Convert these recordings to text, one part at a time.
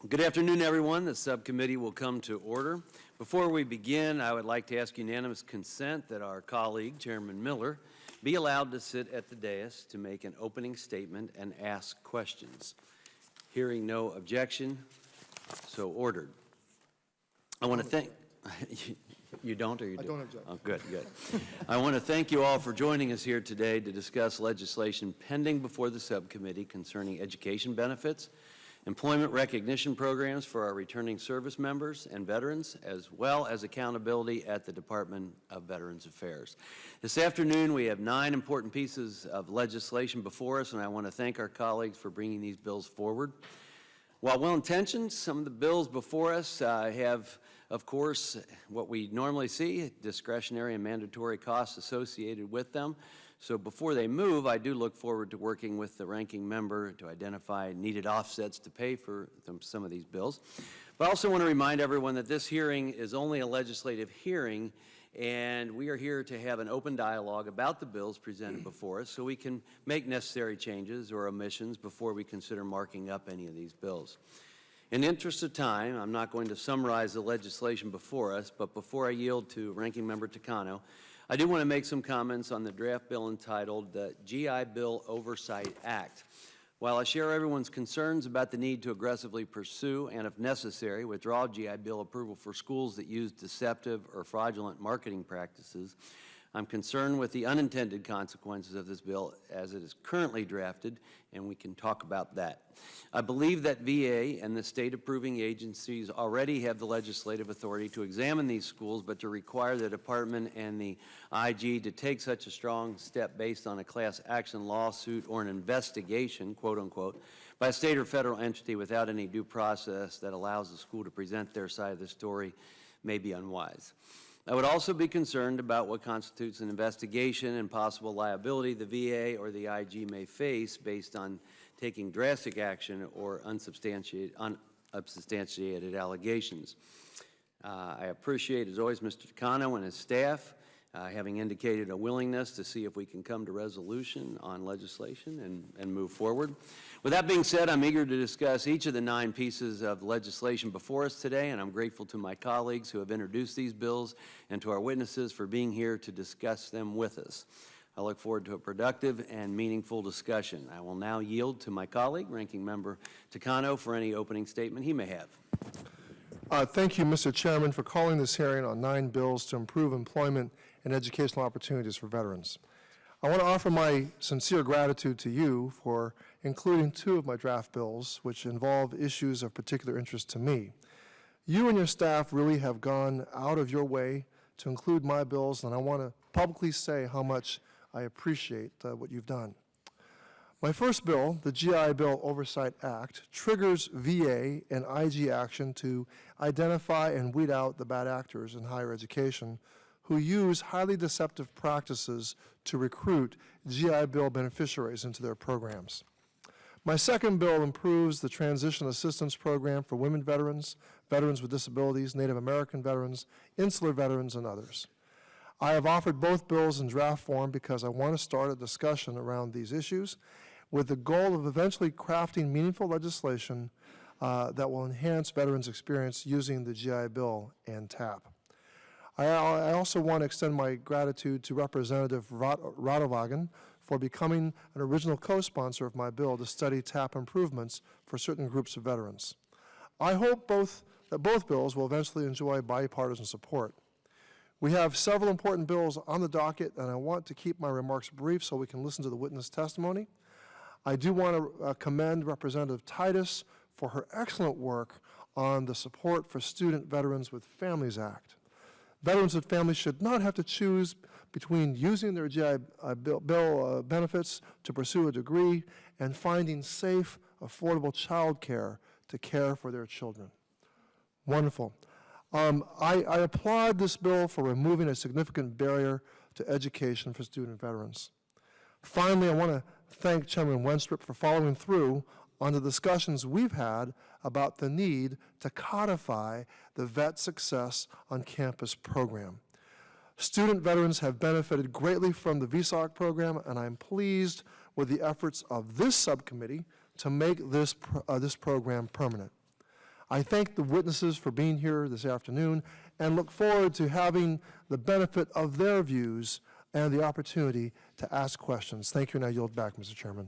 Good afternoon, everyone. The subcommittee will come to order. Before we begin, I would like to ask unanimous consent that our colleague, Chairman Miller, be allowed to sit at the dais to make an opening statement and ask questions. Hearing no objection, so ordered. I want to thank... You don't, or you do? I don't object. Oh, good, good. I want to thank you all for joining us here today to discuss legislation pending before the subcommittee concerning education benefits, employment recognition programs for our returning service members and veterans, as well as accountability at the Department of Veterans Affairs. This afternoon, we have 9 important pieces of legislation before us, and I want to thank our colleagues for bringing these bills forward. While well-intentioned, some of the bills before us have, of course, what we normally see, discretionary and mandatory costs associated with them. So before they move, I do look forward to working with the ranking member to identify needed offsets to pay for some of these bills. But I also want to remind everyone that this hearing is only a legislative hearing, and we are here to have an open dialogue about the bills presented before us so we can make necessary changes or omissions before we consider marking up any of these bills. In the interest of time, I'm not going to summarize the legislation before us, but before I yield to Ranking Member Takano, I do want to make some comments on the draft bill entitled the GI Bill Oversight Act. While I share everyone's concerns about the need to aggressively pursue and, if necessary, withdraw GI Bill approval for schools that use deceptive or fraudulent marketing practices, I'm concerned with the unintended consequences of this bill as it is currently drafted, and we can talk about that. I believe that VA and the state approving agencies already have the legislative authority to examine these schools, but to require the department and the IG to take such a strong step based on a class action lawsuit or an investigation, quote unquote, by a state or federal entity without any due process that allows the school to present their side of the story may be unwise. I would also be concerned about what constitutes an investigation and possible liability the VA or the IG may face based on taking drastic action or unsubstantiated allegations. I appreciate, as always, Mr. Takano and his staff having indicated a willingness to see if we can come to resolution on legislation and move forward. With that being said, I'm eager to discuss each of the 9 pieces of legislation before us today, and I'm grateful to my colleagues who have introduced these bills and to our witnesses for being here to discuss them with us. I look forward to a productive and meaningful discussion. I will now yield to my colleague, Ranking Member Takano, for any opening statement he may have. Thank you, Mr. Chairman, for calling this hearing on 9 bills to improve employment and educational opportunities for veterans. I want to offer my sincere gratitude to you for including 2 of my draft bills, which involve issues of particular interest to me. You and your staff really have gone out of your way to include my bills, and I want to publicly say how much I appreciate what you've done. My first bill, the GI Bill Oversight Act, triggers VA and IG action to identify and weed out the bad actors in higher education who use highly deceptive practices to recruit GI Bill beneficiaries into their programs. My second bill improves the Transition Assistance Program for women veterans, veterans with disabilities, Native American veterans, insular veterans, and others. I have offered both bills in draft form because I want to start a discussion around these issues with the goal of eventually crafting meaningful legislation that will enhance veterans' experience using the GI Bill and TAP. I also want to extend my gratitude to Representative Radovagen for becoming an original co-sponsor of my bill to study TAP improvements for certain groups of veterans. I hope that both bills will eventually enjoy bipartisan support. We have several important bills on the docket, and I want to keep my remarks brief so we can listen to the witness testimony. I do want to commend Representative Titus for her excellent work on the Support for Student Veterans with Families Act. Veterans with families should not have to choose between using their GI Bill benefits to pursue a degree and finding safe, affordable child care to care for their children. Wonderful. I applaud this bill for removing a significant barrier to education for student veterans. Finally, I want to thank Chairman Wenstrup for following through on the discussions we've had about the need to codify the Vet Success on Campus program. Student veterans have benefited greatly from the VSOC program, and I'm pleased with the efforts of this subcommittee to make this program permanent. I thank the witnesses for being here this afternoon and look forward to having the benefit of their views and the opportunity to ask questions. Thank you, and I yield back, Mr. Chairman.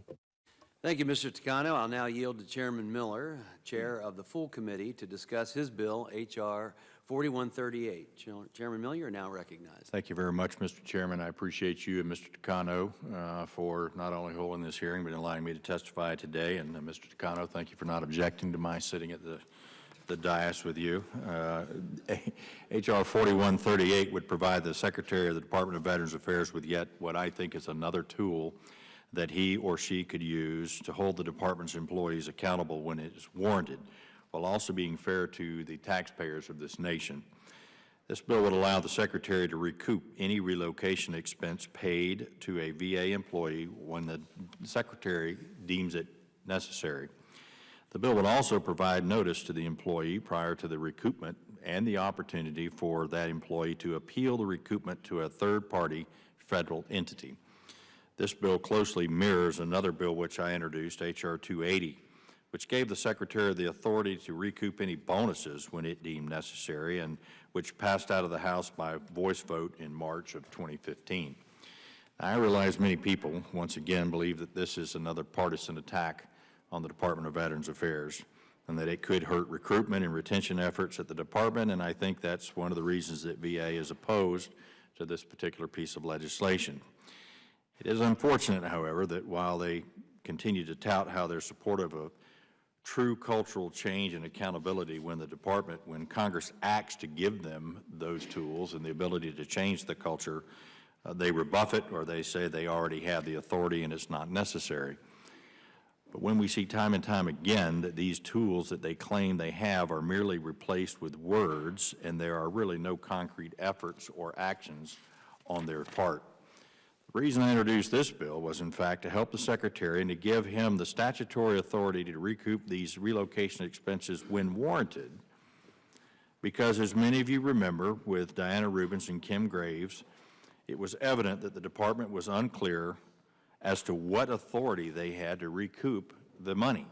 Thank you, Mr. Takano. I'll now yield to Chairman Miller, Chair of the full committee, to discuss his bill, H.R. 4138. Chairman Miller, you're now recognized. Thank you very much, Mr. Chairman. I appreciate you and Mr. Takano for not only holding this hearing, but allowing me to testify today. And Mr. Takano, thank you for not objecting to my sitting at the dais with you. H.R. 4138 would provide the Secretary of the Department of Veterans Affairs with yet what I think is another tool that he or she could use to hold the department's employees accountable when it is warranted, while also being fair to the taxpayers of this nation. This bill would allow the Secretary to recoup any relocation expense paid to a VA employee when the Secretary deems it necessary. The bill would also provide notice to the employee prior to the recoupment and the opportunity for that employee to appeal the recoupment to a third-party federal entity. This bill closely mirrors another bill which I introduced, H.R. 280, which gave the Secretary the authority to recoup any bonuses when it deemed necessary, and which passed out of the House by voice vote in March of 2015. I realize many people, once again, believe that this is another partisan attack on the Department of Veterans Affairs, and that it could hurt recruitment and retention efforts at the department, and I think that's one of the reasons that VA is opposed to this particular piece of legislation. It is unfortunate, however, that while they continue to tout how they're supportive of true cultural change and accountability when Congress acts to give them those tools and the ability to change the culture, they rebuff it, or they say they already have the authority and it's not necessary. But when we see time and time again that these tools that they claim they have are merely replaced with words and there are really no concrete efforts or actions on their part. The reason I introduced this bill was, in fact, to help the Secretary and to give him the statutory authority to recoup these relocation expenses when warranted, because as many of you remember with Diana Rubens and Kim Graves, it was evident that the Department was unclear as to what authority they had to recoup the money.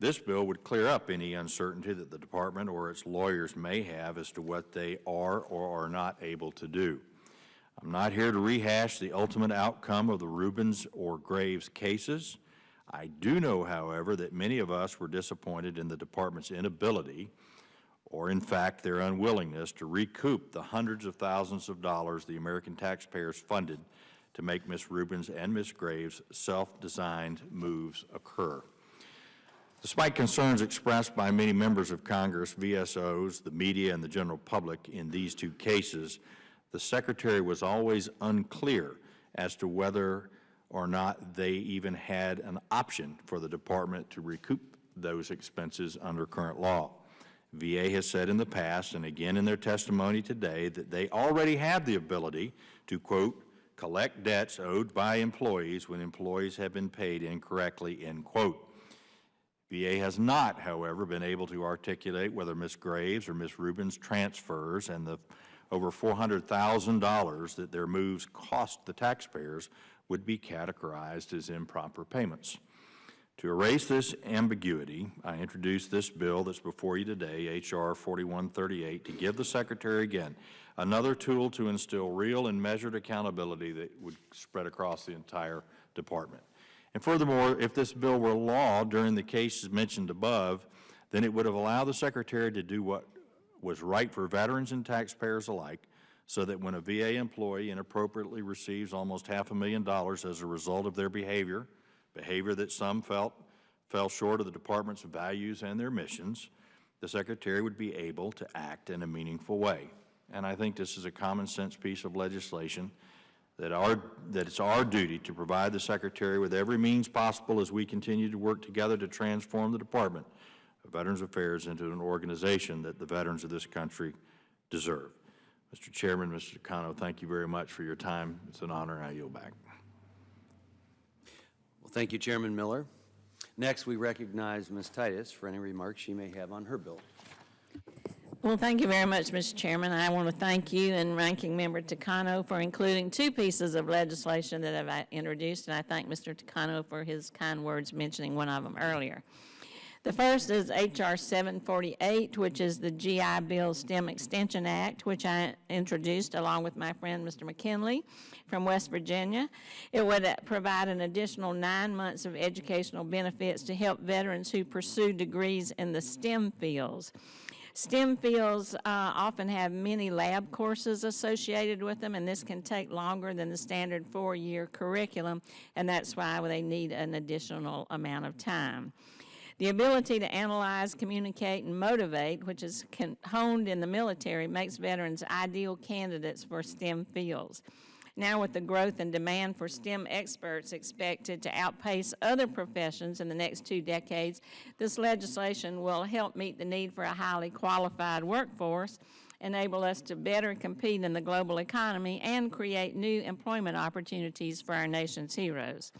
This bill would clear up any uncertainty that the Department or its lawyers may have as to what they are or are not able to do. I'm not here to rehash the ultimate outcome of the Rubens or Graves cases. I do know, however, that many of us were disappointed in the Department's inability, or in fact their unwillingness, to recoup the hundreds of thousands of dollars the American taxpayers funded to make Ms. Rubens and Ms. Graves' self-designed moves occur. Despite concerns expressed by many members of Congress, VSOs, the media, and the general public in these two cases, the Secretary was always unclear as to whether or not they even had an option for the Department to recoup those expenses under current law. VA has said in the past, and again in their testimony today, that they already have the ability to, quote, collect debts owed by employees when employees have been paid incorrectly, end quote. VA has not, however, been able to articulate whether Ms. Graves or Ms. Rubens' transfers and the over $400,000 that their moves cost the taxpayers would be categorized as improper payments. To erase this ambiguity, I introduced this bill that's before you today, H.R. 4138, to give the Secretary, again, another tool to instill real and measured accountability that would spread across the entire department. And furthermore, if this bill were law during the cases mentioned above, then it would have allowed the Secretary to do what was right for veterans and taxpayers alike, so that when a VA employee inappropriately receives almost $500,000 as a result of their behavior that some felt fell short of the Department's values and their missions, the Secretary would be able to act in a meaningful way. And I think this is a common sense piece of legislation that it's our duty to provide the Secretary with every means possible as we continue to work together to transform the Department of Veterans Affairs into an organization that the veterans of this country deserve. Mr. Chairman, Mr. Takano, thank you very much for your time. It's an honor, and I yield back. Well, thank you, Chairman Miller. Next, we recognize Ms. Titus for any remarks she may have on her bill. Well, thank you very much, Mr. Chairman. I want to thank you and Ranking Member Takano for including two pieces of legislation that I've introduced, and I thank Mr. Takano for his kind words mentioning one of them earlier. The first is H.R. 748, which is the GI Bill STEM Extension Act, which I introduced along with my friend Mr. McKinley from West Virginia. It would provide an additional 9 months of educational benefits to help veterans who pursue degrees in the STEM fields. STEM fields often have many lab courses associated with them, and this can take longer than the standard 4-year curriculum, and that's why they need an additional amount of time. The ability to analyze, communicate, and motivate, which is honed in the military, makes veterans ideal candidates for STEM fields. Now, with the growth and demand for STEM experts expected to outpace other professions in the next 2 decades, this legislation will help meet the need for a highly qualified workforce, enable us to better compete in the global economy, and create new employment opportunities for our nation's heroes.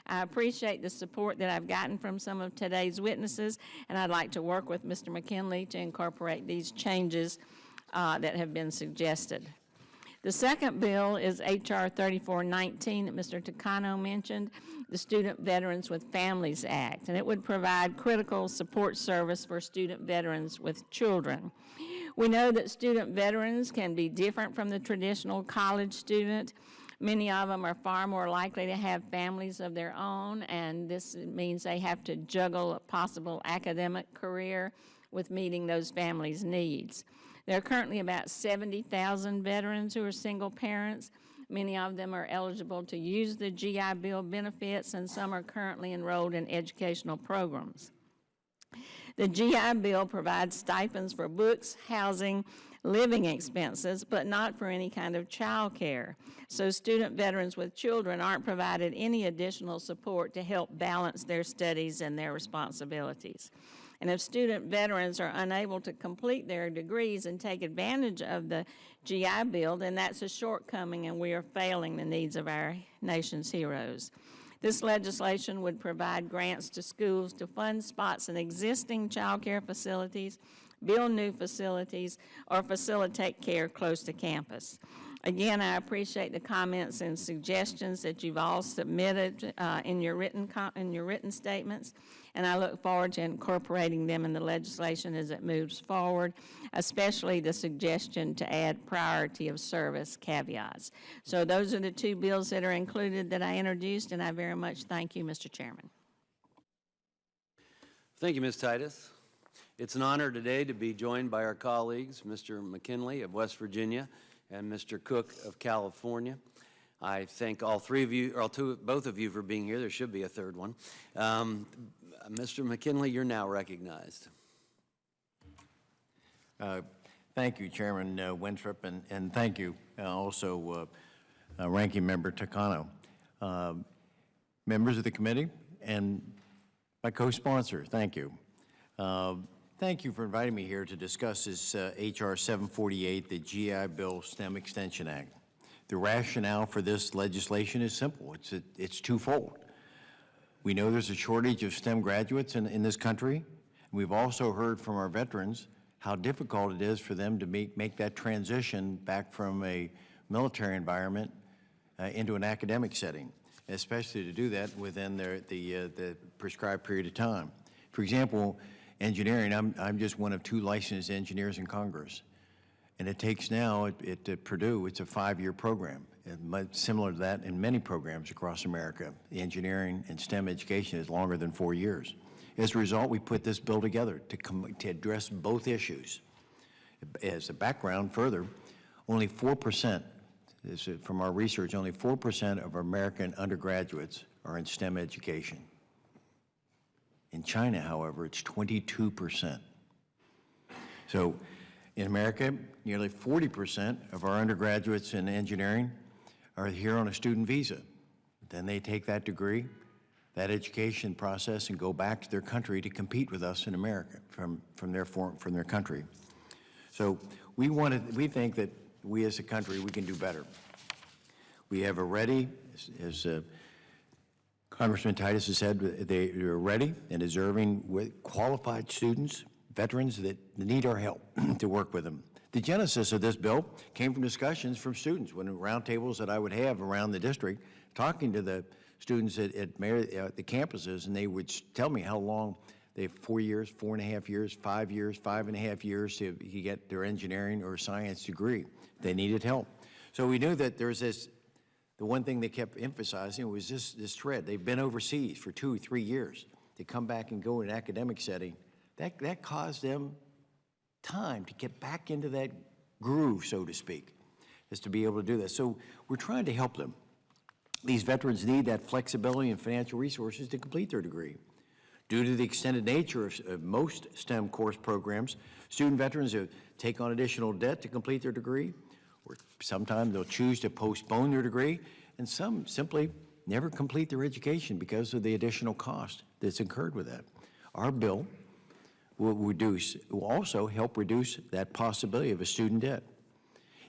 I appreciate the support that I've gotten from some of today's witnesses, and I'd like to work with Mr. McKinley to incorporate these changes that have been suggested. The second bill is H.R. 3419 that Mr. Takano mentioned, the Student Veterans with Families Act, and it would provide critical support service for student veterans with children. We know that student veterans can be different from the traditional college student. Many of them are far more likely to have families of their own, and this means they have to juggle a possible academic career with meeting those families' needs. There are currently about 70,000 veterans who are single parents. Many of them are eligible to use the GI Bill benefits, and some are currently enrolled in educational programs. The GI Bill provides stipends for books, housing, living expenses, but not for any kind of child care. So student veterans with children aren't provided any additional support to help balance their studies and their responsibilities. And if student veterans are unable to complete their degrees and take advantage of the GI Bill, then that's a shortcoming, and we are failing the needs of our nation's heroes. This legislation would provide grants to schools to fund spots in existing child care facilities, build new facilities, or facilitate care close to campus. Again, I appreciate the comments and suggestions that you've all submitted in your written statements, and I look forward to incorporating them in the legislation as it moves forward, especially the suggestion to add priority of service caveats. So those are the 2 bills that are included that I introduced, and I very much thank you, Mr. Chairman. Thank you, Ms. Titus. It's an honor today to be joined by our colleagues, Mr. McKinley of West Virginia and Mr. Cook of California. I thank all 3 of you, or both of you for being here. There should be a third one. Mr. McKinley, you're now recognized. Thank you, Chairman Winthrop, and thank you also Ranking Member Takano. Members of the committee and my co-sponsor, thank you. Thank you for inviting me here to discuss this H.R. 748, the GI Bill STEM Extension Act. The rationale for this legislation is simple. It's twofold. We know there's a shortage of STEM graduates in this country. We've also heard from our veterans how difficult it is for them to make that transition back from a military environment into an academic setting, especially to do that within the prescribed period of time. For example, engineering, I'm just one of 2 licensed engineers in Congress. And it takes now, at Purdue, it's a 5-year program. And similar to that in many programs across America. The engineering and STEM education is longer than 4 years. As a result, we put this bill together to address both issues. As a background further, only 4%, from our research, only 4% of American undergraduates are in STEM education. In China, however, it's 22%. So in America, nearly 40% of our undergraduates in engineering are here on a student visa. Then they take that degree, that education process, and go back to their country to compete with us in America from their country. So we think that we as a country, we can do better. We have a ready, as Congressman Titus has said, they are ready and deserving with qualified students, veterans that need our help to work with them. The genesis of this bill came from discussions from students, when roundtables that I would have around the district, talking to the students at the campuses, and they would tell me how long They have 4 years, 4.5 years, 5 years, 5.5 years to get their engineering or science degree. They needed help. So we knew that there's this, the one thing they kept emphasizing was this thread. They've been overseas for 2 or 3 years. They come back and go in an academic setting. That caused them time to get back into that groove, so to speak, is to be able to do this. So we're trying to help them. These veterans need that flexibility and financial resources to complete their degree. Due to the extended nature of most STEM course programs, student veterans take on additional debt to complete their degree, or sometimes they'll choose to postpone their degree, and some simply never complete their education because of the additional cost that's incurred with that. Our bill will also help reduce that possibility of a student debt.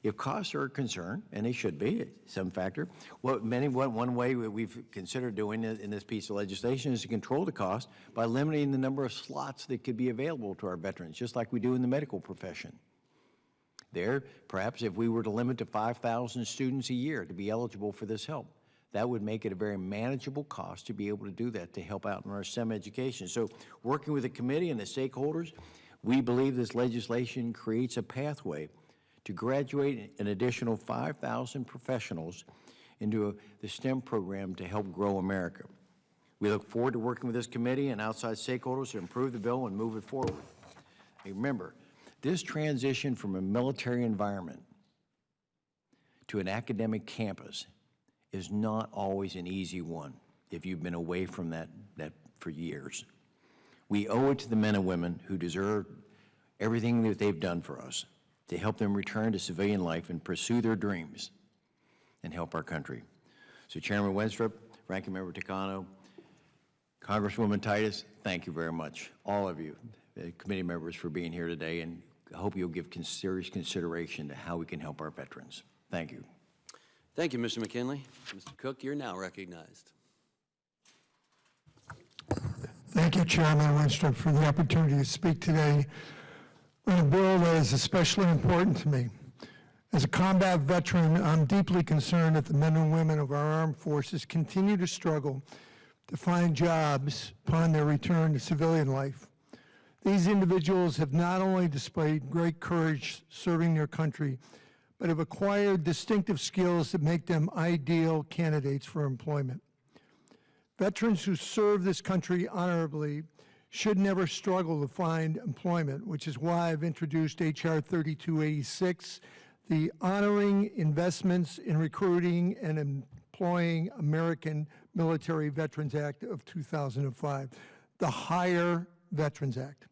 If costs are a concern, and they should be, some factor, one way we've considered doing in this piece of legislation is to control the cost by limiting the number of slots that could be available to our veterans, just like we do in the medical profession. There, perhaps if we were to limit to 5,000 students a year to be eligible for this help, that would make it a very manageable cost to be able to do that, to help out in our STEM education. So working with the committee and the stakeholders, we believe this legislation creates a pathway to graduate an additional 5,000 professionals into the STEM program to help grow America. We look forward to working with this committee and outside stakeholders to improve the bill and move it forward. And remember, this transition from a military environment to an academic campus is not always an easy one if you've been away from that for years. We owe it to the men and women who deserve everything that they've done for us to help them return to civilian life and pursue their dreams and help our country. So Chairman Wenstrup, Ranking Member Takano, Congresswoman Titus, thank you very much, all of you, committee members, for being here today, and I hope you'll give serious consideration to how we can help our veterans. Thank you. Thank you, Mr. McKinley. Mr. Cook, you're now recognized. Thank you, Chairman Winstrup, for the opportunity to speak today on a bill that is especially important to me. As a combat veteran, I'm deeply concerned that the men and women of our armed forces continue to struggle to find jobs upon their return to civilian life. These individuals have not only displayed great courage serving their country, but have acquired distinctive skills that make them ideal candidates for employment. Veterans who serve this country honorably should never struggle to find employment, which is why I've introduced H.R. 3286, the Honoring Investments in Recruiting and Employing American Military Veterans Act of 2005, the Hire Veterans Act.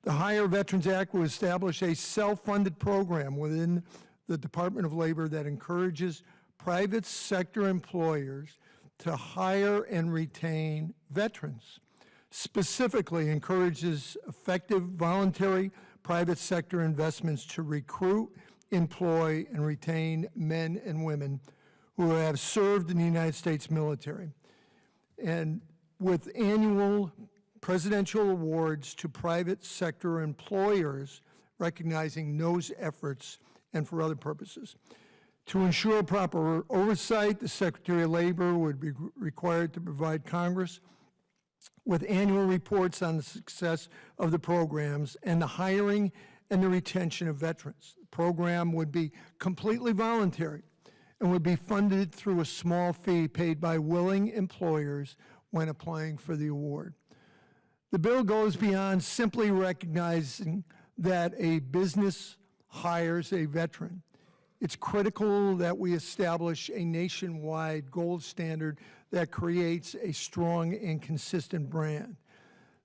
The Hire Veterans Act will establish a self-funded program within the Department of Labor that encourages private sector employers to hire and retain veterans. Specifically encourages effective voluntary private sector investments to recruit, employ, and retain men and women who have served in the United States military. And with annual presidential awards to private sector employers recognizing those efforts and for other purposes. To ensure proper oversight, the Secretary of Labor would be required to provide Congress with annual reports on the success of the programs and the hiring and the retention of veterans. The program would be completely voluntary and would be funded through a small fee paid by willing employers when applying for the award. The bill goes beyond simply recognizing that a business hires a veteran. It's critical that we establish a nationwide gold standard that creates a strong and consistent brand.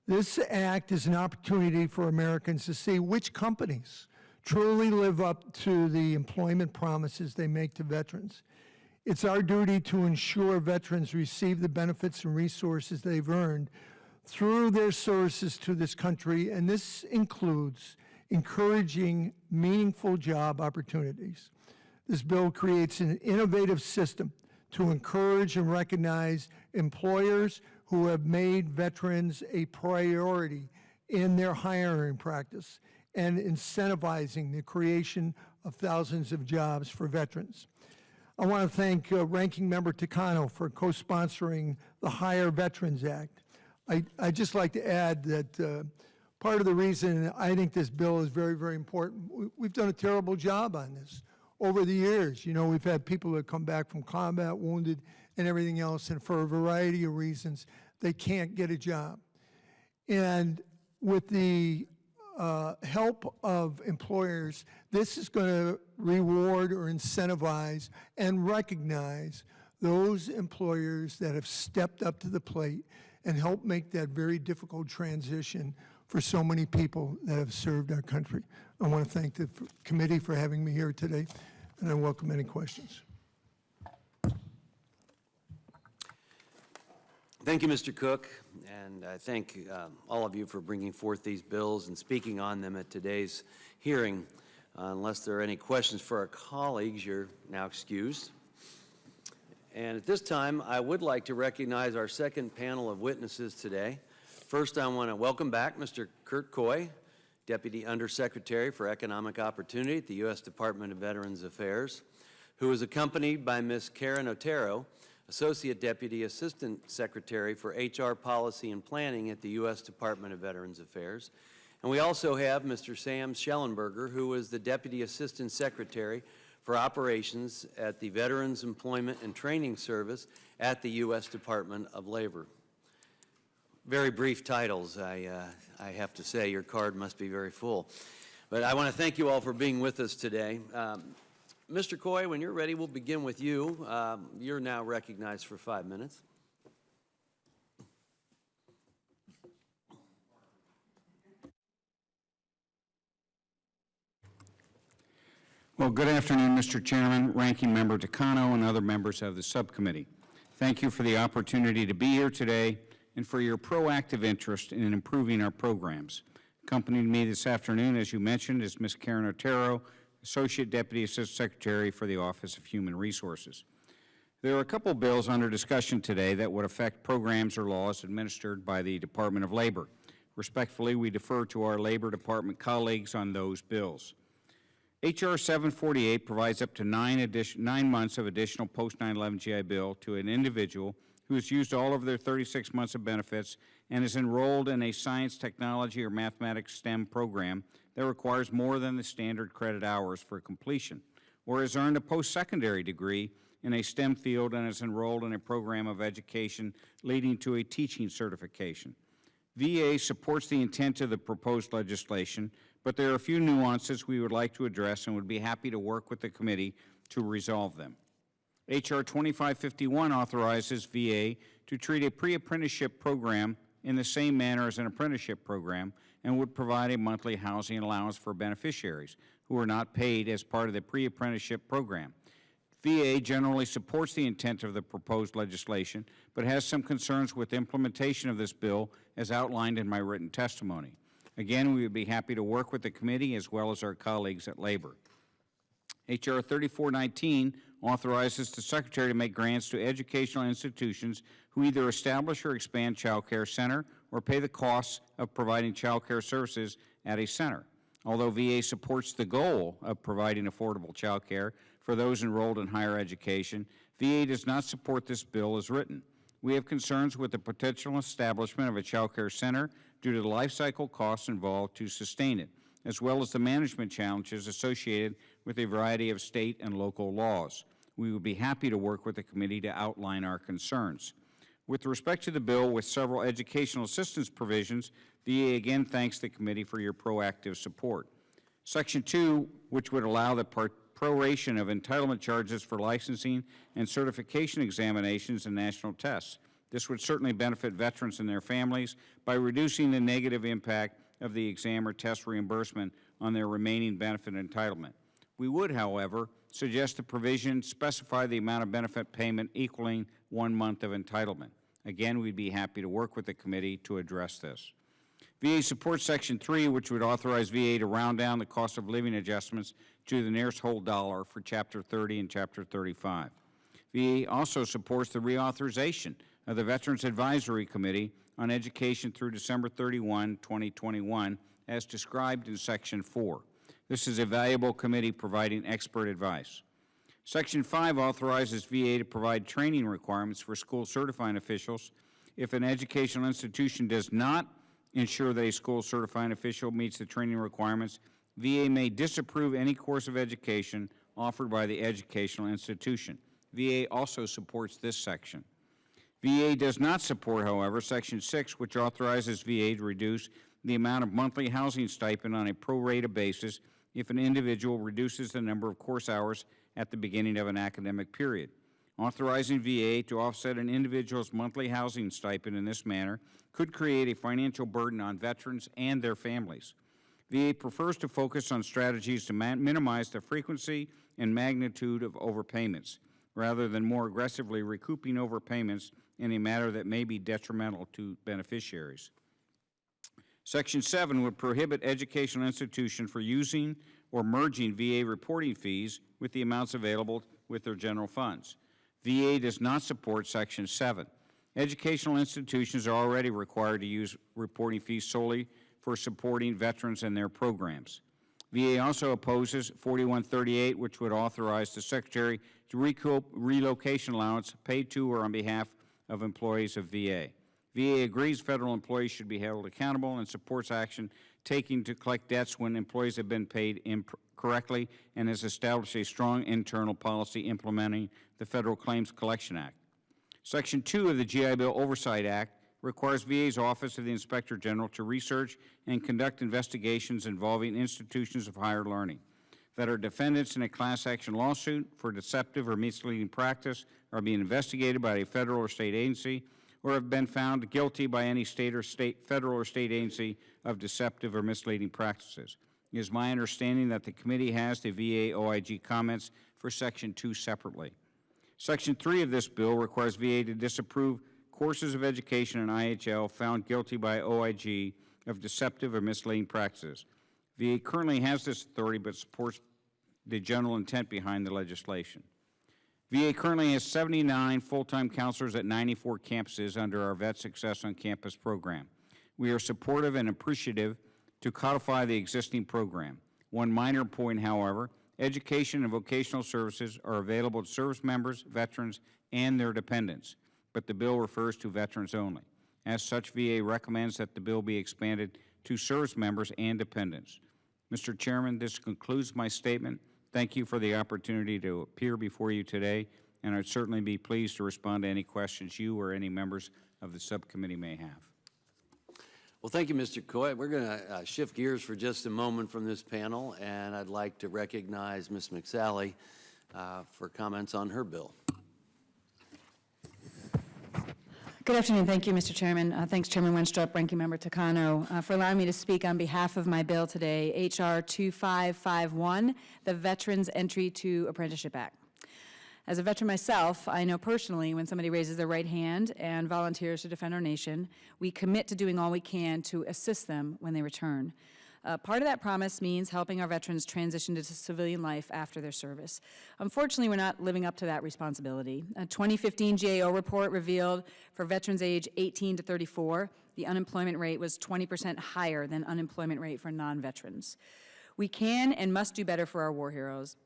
This act is an opportunity for Americans to see which companies truly live up to the employment promises they make to veterans. It's our duty to ensure veterans receive the benefits and resources they've earned through their services to this country, and this includes encouraging meaningful job opportunities. This bill creates an innovative system to encourage and recognize employers who have made veterans a priority in their hiring practice and incentivizing the creation of thousands of jobs for veterans. I want to thank Ranking Member Takano for co-sponsoring the Hire Veterans Act. I'd just like to add that part of the reason I think this bill is very, very important, we've done a terrible job on this over the years. You know, we've had people that come back from combat, wounded, and everything else, and for a variety of reasons, they can't get a job. And with the help of employers, this is going to reward or incentivize and recognize those employers that have stepped up to the plate and helped make that very difficult transition for so many people that have served our country. I want to thank the committee for having me here today, and I welcome any questions. Thank you, Mr. Cook, and I thank all of you for bringing forth these bills and speaking on them at today's hearing. Unless there are any questions for our colleagues, you're now excused. And at this time, I would like to recognize our second panel of witnesses today. First, I want to welcome back Mr. Kurt Coy, Deputy Undersecretary for Economic Opportunity at the U.S. Department of Veterans Affairs, who is accompanied by Ms. Karen Otero, Associate Deputy Assistant Secretary for HR Policy and Planning at the U.S. Department of Veterans Affairs. And we also have Mr. Sam Schellenberger, who is the Deputy Assistant Secretary for Operations at the Veterans Employment and Training Service at the U.S. Department of Labor. Very brief titles, I have to say. Your card must be very full. But I want to thank you all for being with us today. Mr. Coy, when you're ready, we'll begin with you. You're now recognized for 5 minutes. Well, good afternoon, Mr. Chairman, Ranking Member Takano, and other members of the subcommittee. Thank you for the opportunity to be here today and for your proactive interest in improving our programs. Accompanying me this afternoon, as you mentioned, is Ms. Karen Otero, Associate Deputy Assistant Secretary for the Office of Human Resources. There are a couple bills under discussion today that would affect programs or laws administered by the Department of Labor. Respectfully, we defer to our Labor Department colleagues on those bills. H.R. 748 provides up to 9 months of additional post-9/11 GI Bill to an individual who has used all of their 36 months of benefits and is enrolled in a science, technology, or mathematics STEM program that requires more than the standard credit hours for completion, or has earned a post-secondary degree in a STEM field and is enrolled in a program of education leading to a teaching certification. VA supports the intent of the proposed legislation, but there are a few nuances we would like to address and would be happy to work with the committee to resolve them. H.R. 2551 authorizes VA to treat a pre-apprenticeship program in the same manner as an apprenticeship program and would provide a monthly housing allowance for beneficiaries who are not paid as part of the pre-apprenticeship program. VA generally supports the intent of the proposed legislation, but has some concerns with implementation of this bill as outlined in my written testimony. Again, we would be happy to work with the committee as well as our colleagues at Labor. H.R. 3419 authorizes the Secretary to make grants to educational institutions who either establish or expand child care center or pay the costs of providing child care services at a center. Although VA supports the goal of providing affordable child care for those enrolled in higher education, VA does not support this bill as written. We have concerns with the potential establishment of a child care center due to the life cycle costs involved to sustain it, as well as the management challenges associated with a variety of state and local laws. We would be happy to work with the committee to outline our concerns. With respect to the bill with several educational assistance provisions, VA again thanks the committee for your proactive support. Section 2, which would allow the proration of entitlement charges for licensing and certification examinations and national tests. This would certainly benefit veterans and their families by reducing the negative impact of the exam or test reimbursement on their remaining benefit entitlement. We would, however, suggest the provision specify the amount of benefit payment equaling 1 month of entitlement. Again, we'd be happy to work with the committee to address this. VA supports Section 3, which would authorize VA to round down the cost of living adjustments to the nearest whole dollar for Chapter 30 and Chapter 35. VA also supports the reauthorization of the Veterans Advisory Committee on Education through December 31, 2021, as described in Section 4. This is a valuable committee providing expert advice. Section 5 authorizes VA to provide training requirements for school certifying officials If an educational institution does not ensure that a school certifying official meets the training requirements, VA may disapprove any course of education offered by the educational institution. VA also supports this section. VA does not support, however, Section 6, which authorizes VA to reduce the amount of monthly housing stipend on a pro rata basis if an individual reduces the number of course hours at the beginning of an academic period. Authorizing VA to offset an individual's monthly housing stipend in this manner could create a financial burden on veterans and their families. VA prefers to focus on strategies to minimize the frequency and magnitude of overpayments, rather than more aggressively recouping overpayments in a manner that may be detrimental to beneficiaries. Section 7 would prohibit educational institutions from using or merging VA reporting fees with the amounts available with their general funds. VA does not support Section 7. Educational institutions are already required to use reporting fees solely for supporting veterans and their programs. VA also opposes 4138, which would authorize the Secretary to recoup relocation allowance paid to or on behalf of employees of VA. VA agrees federal employees should be held accountable and supports action taken to collect debts when employees have been paid incorrectly, and has established a strong internal policy implementing the Federal Claims Collection Act. Section 2 of the GI Bill Oversight Act requires VA's Office of the Inspector General to research and conduct investigations involving institutions of higher learning that are defendants in a class action lawsuit for deceptive or misleading practice, are being investigated by a federal or state agency, or have been found guilty by any federal or state agency of deceptive or misleading practices. It is my understanding that the committee has the VA OIG comments for Section 2 separately. Section 3 of this bill requires VA to disapprove courses of education in IHL found guilty by OIG of deceptive or misleading practices. VA currently has this authority but supports the general intent behind the legislation. VA currently has 79 full-time counselors at 94 campuses under our Vet Success on Campus program. We are supportive and appreciative to codify the existing program. One minor point, however, education and vocational services are available to service members, veterans, and their dependents, but the bill refers to veterans only. As such, VA recommends that the bill be expanded to service members and dependents. Mr. Chairman, this concludes my statement. Thank you for the opportunity to appear before you today, and I'd certainly be pleased to respond to any questions you or any members of the subcommittee may have. Well, thank you, Mr. Coy. We're going to shift gears for just a moment from this panel, and I'd like to recognize Ms. McSally for comments on her bill. Good afternoon. Thank you, Mr. Chairman. Thanks, Chairman Wenstrup, Ranking Member Takano, for allowing me to speak on behalf of my bill today, H.R. 2551, the Veterans Entry to Apprenticeship Act. As a veteran myself, I know personally when somebody raises their right hand and volunteers to defend our nation, we commit to doing all we can to assist them when they return. Part of that promise means helping our veterans transition to civilian life after their service. Unfortunately, we're not living up to that responsibility. A 2015 GAO report revealed for veterans age 18 to 34, the unemployment rate was 20% higher than unemployment rate for non-veterans. We can and must do better for our war heroes.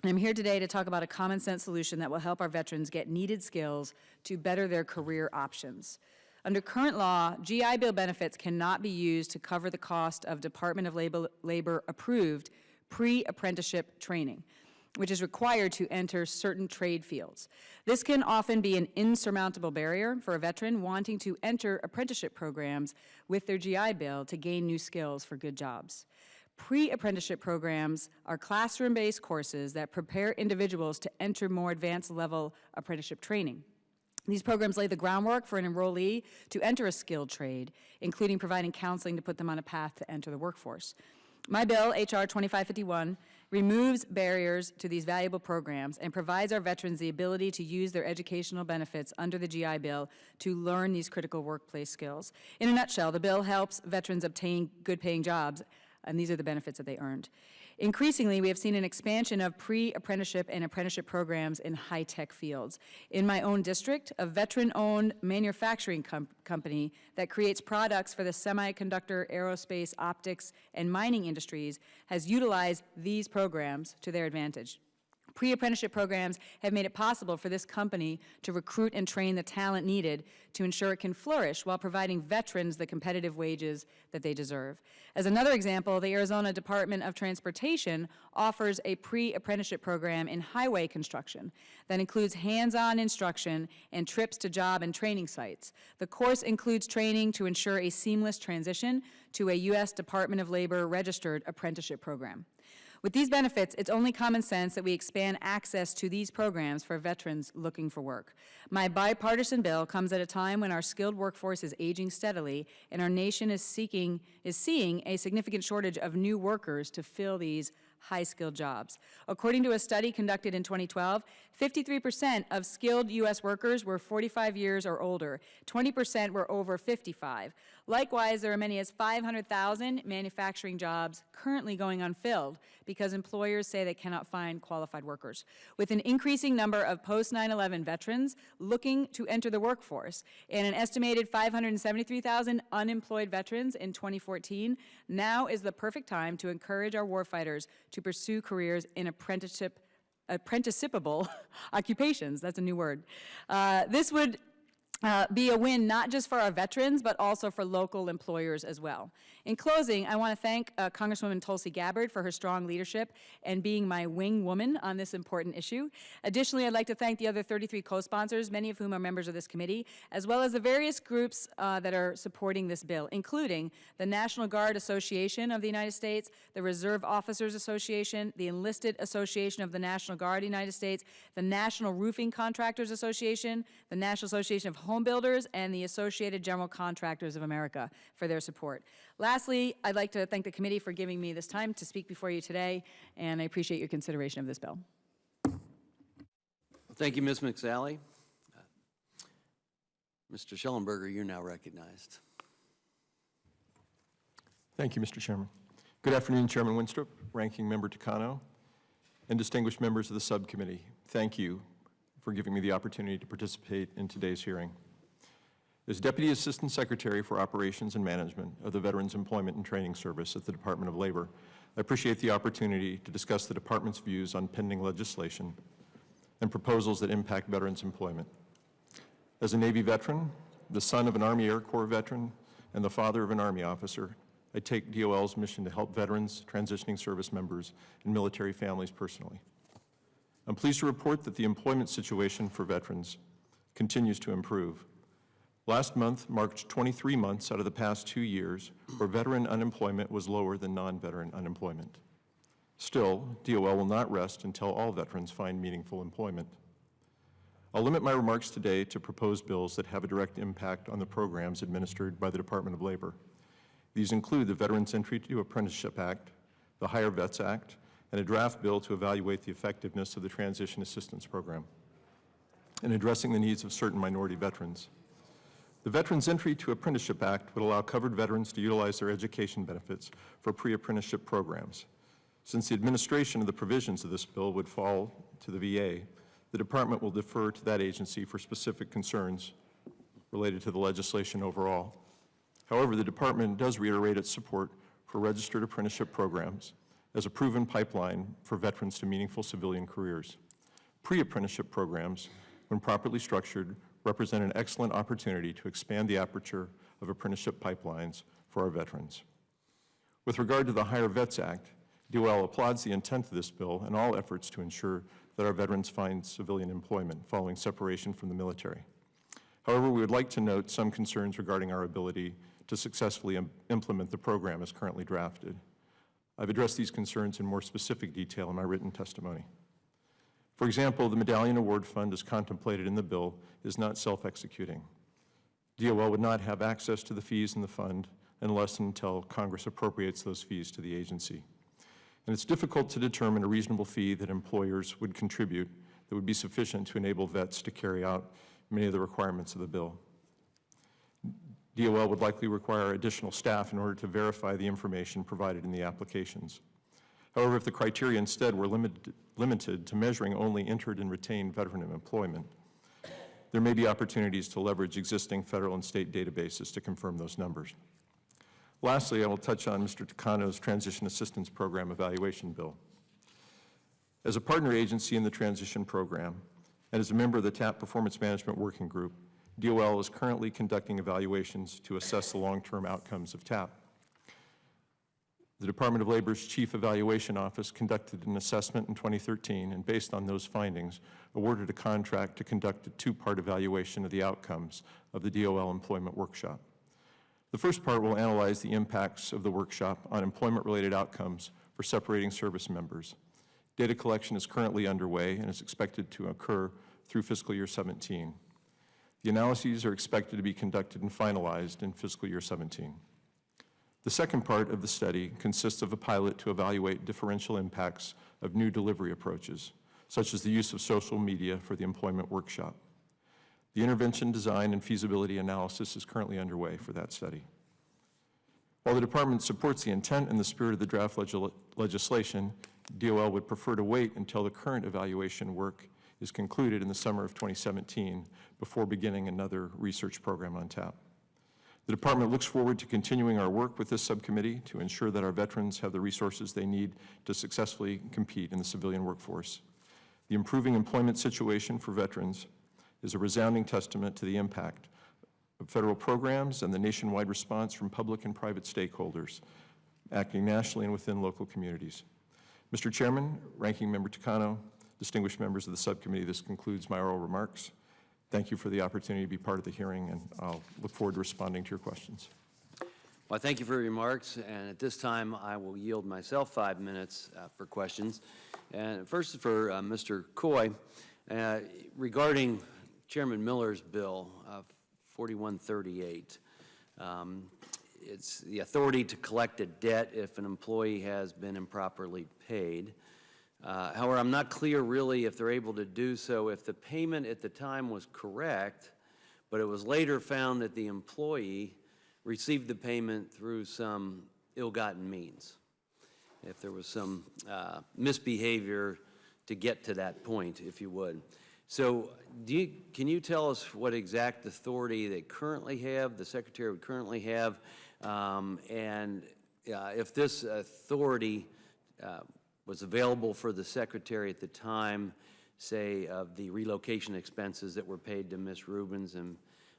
I'm here today to talk about a common sense solution that will help our veterans get needed skills to better their career options. Under current law, GI Bill benefits cannot be used to cover the cost of Department of Labor approved pre-apprenticeship training, which is required to enter certain trade fields. This can often be an insurmountable barrier for a veteran wanting to enter apprenticeship programs with their GI Bill to gain new skills for good jobs. Pre-apprenticeship programs are classroom-based courses that prepare individuals to enter more advanced level apprenticeship training. These programs lay the groundwork for an enrollee to enter a skilled trade, including providing counseling to put them on a path to enter the workforce. My bill, H.R. 2551, removes barriers to these valuable programs and provides our veterans the ability to use their educational benefits under the GI Bill to learn these critical workplace skills. In a nutshell, the bill helps veterans obtain good-paying jobs, and these are the benefits that they earned. Increasingly, we have seen an expansion of pre-apprenticeship and apprenticeship programs in high-tech fields. In my own district, a veteran-owned manufacturing company that creates products for the semiconductor, aerospace, optics, and mining industries has utilized these programs to their advantage. Pre-apprenticeship programs have made it possible for this company to recruit and train the talent needed to ensure it can flourish while providing veterans the competitive wages that they deserve. As another example, the Arizona Department of Transportation offers a pre-apprenticeship program in highway construction that includes hands-on instruction and trips to job and training sites. The course includes training to ensure a seamless transition to a U.S. Department of Labor registered apprenticeship program. With these benefits, it's only common sense that we expand access to these programs for veterans looking for work. My bipartisan bill comes at a time when our skilled workforce is aging steadily and our nation is seeing a significant shortage of new workers to fill these high-skilled jobs. According to a study conducted in 2012, 53% of skilled U.S. workers were 45 years or older. 20% were over 55. Likewise, there are many as 500,000 manufacturing jobs currently going unfilled because employers say they cannot find qualified workers. With an increasing number of post-9/11 veterans looking to enter the workforce and an estimated 573,000 unemployed veterans in 2014, now is the perfect time to encourage our warfighters to pursue careers in apprenticipable occupations. That's a new word. This would be a win not just for our veterans, but also for local employers as well. In closing, I want to thank Congresswoman Tulsi Gabbard for her strong leadership and being my wing woman on this important issue. Additionally, I'd like to thank the other 33 co-sponsors, many of whom are members of this committee, as well as the various groups that are supporting this bill, including the National Guard Association of the United States, the Reserve Officers Association, the Enlisted Association of the National Guard of the United States, the National Roofing Contractors Association, the National Association of Home Builders, and the Associated General Contractors of America for their support. Lastly, I'd like to thank the committee for giving me this time to speak before you today, and I appreciate your consideration of this bill. Thank you, Ms. McSally. Mr. Schellenberger, you're now recognized. Thank you, Mr. Chairman. Good afternoon, Chairman Winstrup, Ranking Member Takano, and distinguished members of the subcommittee. Thank you for giving me the opportunity to participate in today's hearing. As Deputy Assistant Secretary for Operations and Management of the Veterans Employment and Training Service at the Department of Labor, I appreciate the opportunity to discuss the Department's views on pending legislation and proposals that impact veterans' employment. As a Navy veteran, the son of an Army Air Corps veteran, and the father of an Army officer, I take DOL's mission to help veterans, transitioning service members, and military families personally. I'm pleased to report that the employment situation for veterans continues to improve. Last month marked 23 months out of the past 2 years where veteran unemployment was lower than non-veteran unemployment. Still, DOL will not rest until all veterans find meaningful employment. I'll limit my remarks today to proposed bills that have a direct impact on the programs administered by the Department of Labor. These include the Veterans Entry to Apprenticeship Act, the Higher Vets Act, and a draft bill to evaluate the effectiveness of the Transition Assistance Program and addressing the needs of certain minority veterans. The Veterans Entry to Apprenticeship Act would allow covered veterans to utilize their education benefits for pre-apprenticeship programs. Since the administration of the provisions of this bill would fall to the VA, the Department will defer to that agency for specific concerns related to the legislation overall. However, the Department does reiterate its support for registered apprenticeship programs as a proven pipeline for veterans to meaningful civilian careers. Pre-apprenticeship programs, when properly structured, represent an excellent opportunity to expand the aperture of apprenticeship pipelines for our veterans. With regard to the Higher Vets Act, DOL applauds the intent of this bill and all efforts to ensure that our veterans find civilian employment following separation from the military. However, we would like to note some concerns regarding our ability to successfully implement the program as currently drafted. I've addressed these concerns in more specific detail in my written testimony. For example, the Medallion Award Fund as contemplated in the bill is not self-executing. DOL would not have access to the fees in the fund unless and until Congress appropriates those fees to the agency. And it's difficult to determine a reasonable fee that employers would contribute that would be sufficient to enable vets to carry out many of the requirements of the bill. DOL would likely require additional staff in order to verify the information provided in the applications. However, if the criteria instead were limited to measuring only entered and retained veteran employment, there may be opportunities to leverage existing federal and state databases to confirm those numbers. Lastly, I will touch on Mr. Takano's Transition Assistance Program Evaluation Bill. As a partner agency in the transition program, and as a member of the TAP Performance Management Working Group, DOL is currently conducting evaluations to assess the long-term outcomes of TAP. The Department of Labor's Chief Evaluation Office conducted an assessment in 2013, and based on those findings, awarded a contract to conduct a two-part evaluation of the outcomes of the DOL Employment Workshop. The first part will analyze the impacts of the workshop on employment-related outcomes for separating service members. Data collection is currently underway and is expected to occur through fiscal year 17. The analyses are expected to be conducted and finalized in fiscal year 17. The second part of the study consists of a pilot to evaluate differential impacts of new delivery approaches, such as the use of social media for the employment workshop. The intervention design and feasibility analysis is currently underway for that study. While the department supports the intent and the spirit of the draft legislation, DOL would prefer to wait until the current evaluation work is concluded in the summer of 2017 before beginning another research program on TAP. The department looks forward to continuing our work with this subcommittee to ensure that our veterans have the resources they need to successfully compete in the civilian workforce. The improving employment situation for veterans is a resounding testament to the impact of federal programs and the nationwide response from public and private stakeholders acting nationally and within local communities. Mr. Chairman, Ranking Member Takano, distinguished members of the subcommittee, this concludes my oral remarks. Thank you for the opportunity to be part of the hearing, and I'll look forward to responding to your questions. Well, thank you for your remarks, and at this time, I will yield myself 5 minutes for questions. And first for Mr. Coy, regarding Chairman Miller's bill, 4138. It's the authority to collect a debt if an employee has been improperly paid. However, I'm not clear really if they're able to do so if the payment at the time was correct, but it was later found that the employee received the payment through some ill-gotten means. If there was some misbehavior to get to that point, if you would. So can you tell us what exact authority they currently have, the Secretary would currently have, and if this authority was available for the Secretary at the time, say, of the relocation expenses that were paid to Ms. Rubens and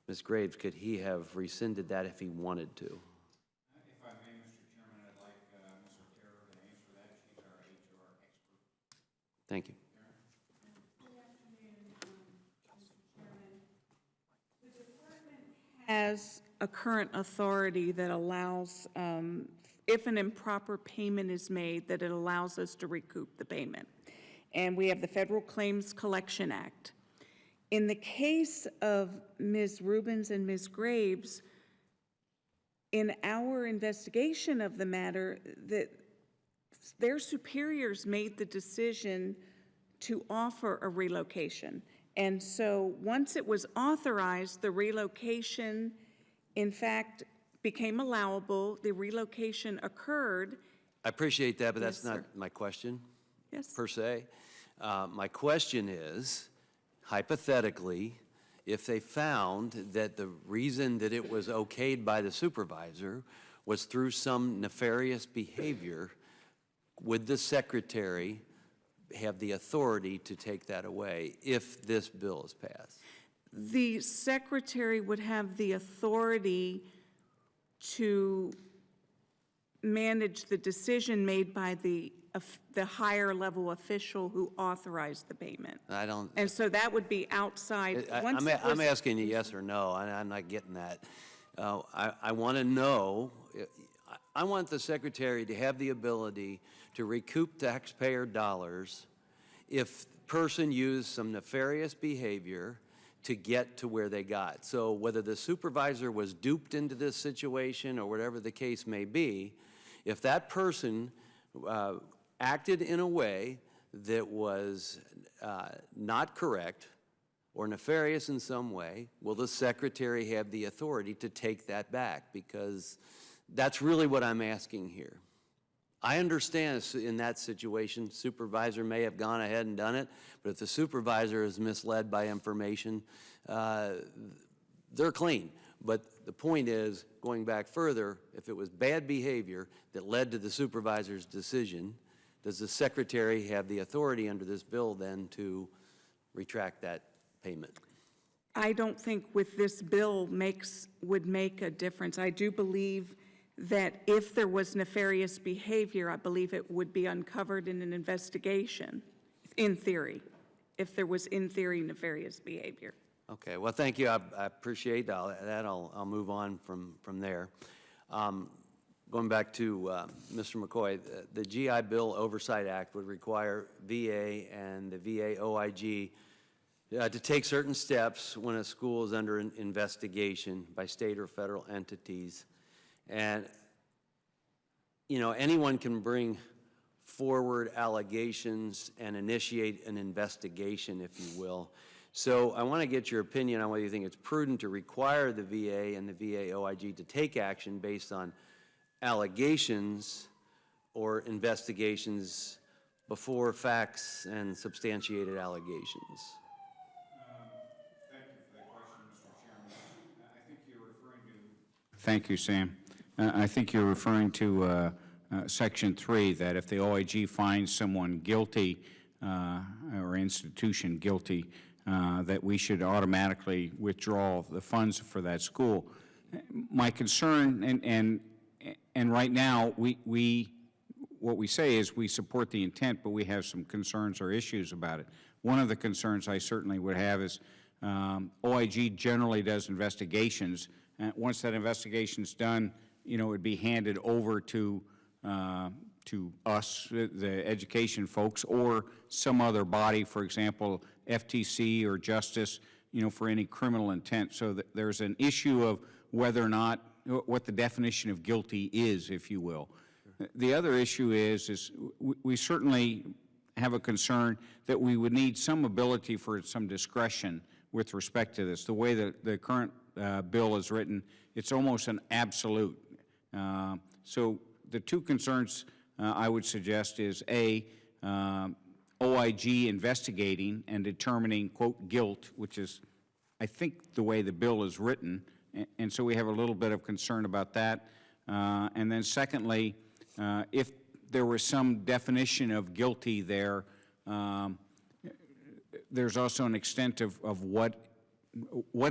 Ms. Graves, could he have rescinded that if he wanted to? If I may, Mr. Chairman, I'd like Ms. Otero to answer that. She's our HR expert. Thank you. Good afternoon, Mr. Chairman. The department has a current authority that allows, if an improper payment is made, that it allows us to recoup the payment. And we have the Federal Claims Collection Act. In the case of Ms. Rubens and Ms. Graves, in our investigation of the matter, that their superiors made the decision to offer a relocation. And so once it was authorized, the relocation, in fact, became allowable. The relocation occurred. I appreciate that, but Yes, that's not sir. my question, Yes. per se. My question is, hypothetically, if they found that the reason that it was okayed by the supervisor was through some nefarious behavior, would the Secretary have the authority to take that away if this bill is passed? The Secretary would have the authority to manage the decision made by the higher level official who authorized the payment. I don't. And so that would be outside. Once it I'm was- asking you yes or no. I'm not getting that. I want to know. I want the Secretary to have the ability to recoup taxpayer dollars if the person used some nefarious behavior to get to where they got. So whether the supervisor was duped into this situation or whatever the case may be, if that person acted in a way that was not correct or nefarious in some way, will the Secretary have the authority to take that back? Because that's really what I'm asking here. I understand in that situation, supervisor may have gone ahead and done it, but if the supervisor is misled by information, they're clean. But the point is, going back further, if it was bad behavior that led to the supervisor's decision does the Secretary have the authority under this bill then to retract that payment? I don't think with this bill would make a difference. I do believe that if there was nefarious behavior, I believe it would be uncovered in an investigation, in theory, if there was, in theory, nefarious behavior. Okay, well, thank you. I appreciate that. I'll move on from there. Going back to Mr. McCoy, the GI Bill Oversight Act would require VA and the VA OIG to take certain steps when a school is under an investigation by state or federal entities. And, you know, anyone can bring forward allegations and initiate an investigation, if you will. So I want to get your opinion on whether you think it's prudent to require the VA and the VA OIG to take action based on allegations or investigations before facts and substantiated allegations. Thank you for that question, Mr. Chairman. I think you're referring to... Thank you, Sam. I think you're referring to Section 3, that if the OIG finds someone guilty or institution guilty, that we should automatically withdraw the funds for that school. My concern, and right now, what we say is we support the intent, but we have some concerns or issues about it. One of the concerns I certainly would have is OIG generally does investigations. Once that investigation's done, you know, it'd be handed over to us, the education folks, or some other body, for example, FTC or Justice, you know, for any criminal intent. So there's an issue of whether or not, what the definition of guilty is, if you will. The other issue is we certainly have a concern that we would need some ability for some discretion with respect to this. The way that the current bill is written, it's almost an absolute. So the two concerns I would suggest is A, OIG investigating and determining, quote, guilt, which is, I think, the way the bill is written, and so we have a little bit of concern about that. And then secondly, if there was some definition of guilty there, there's also an extent of what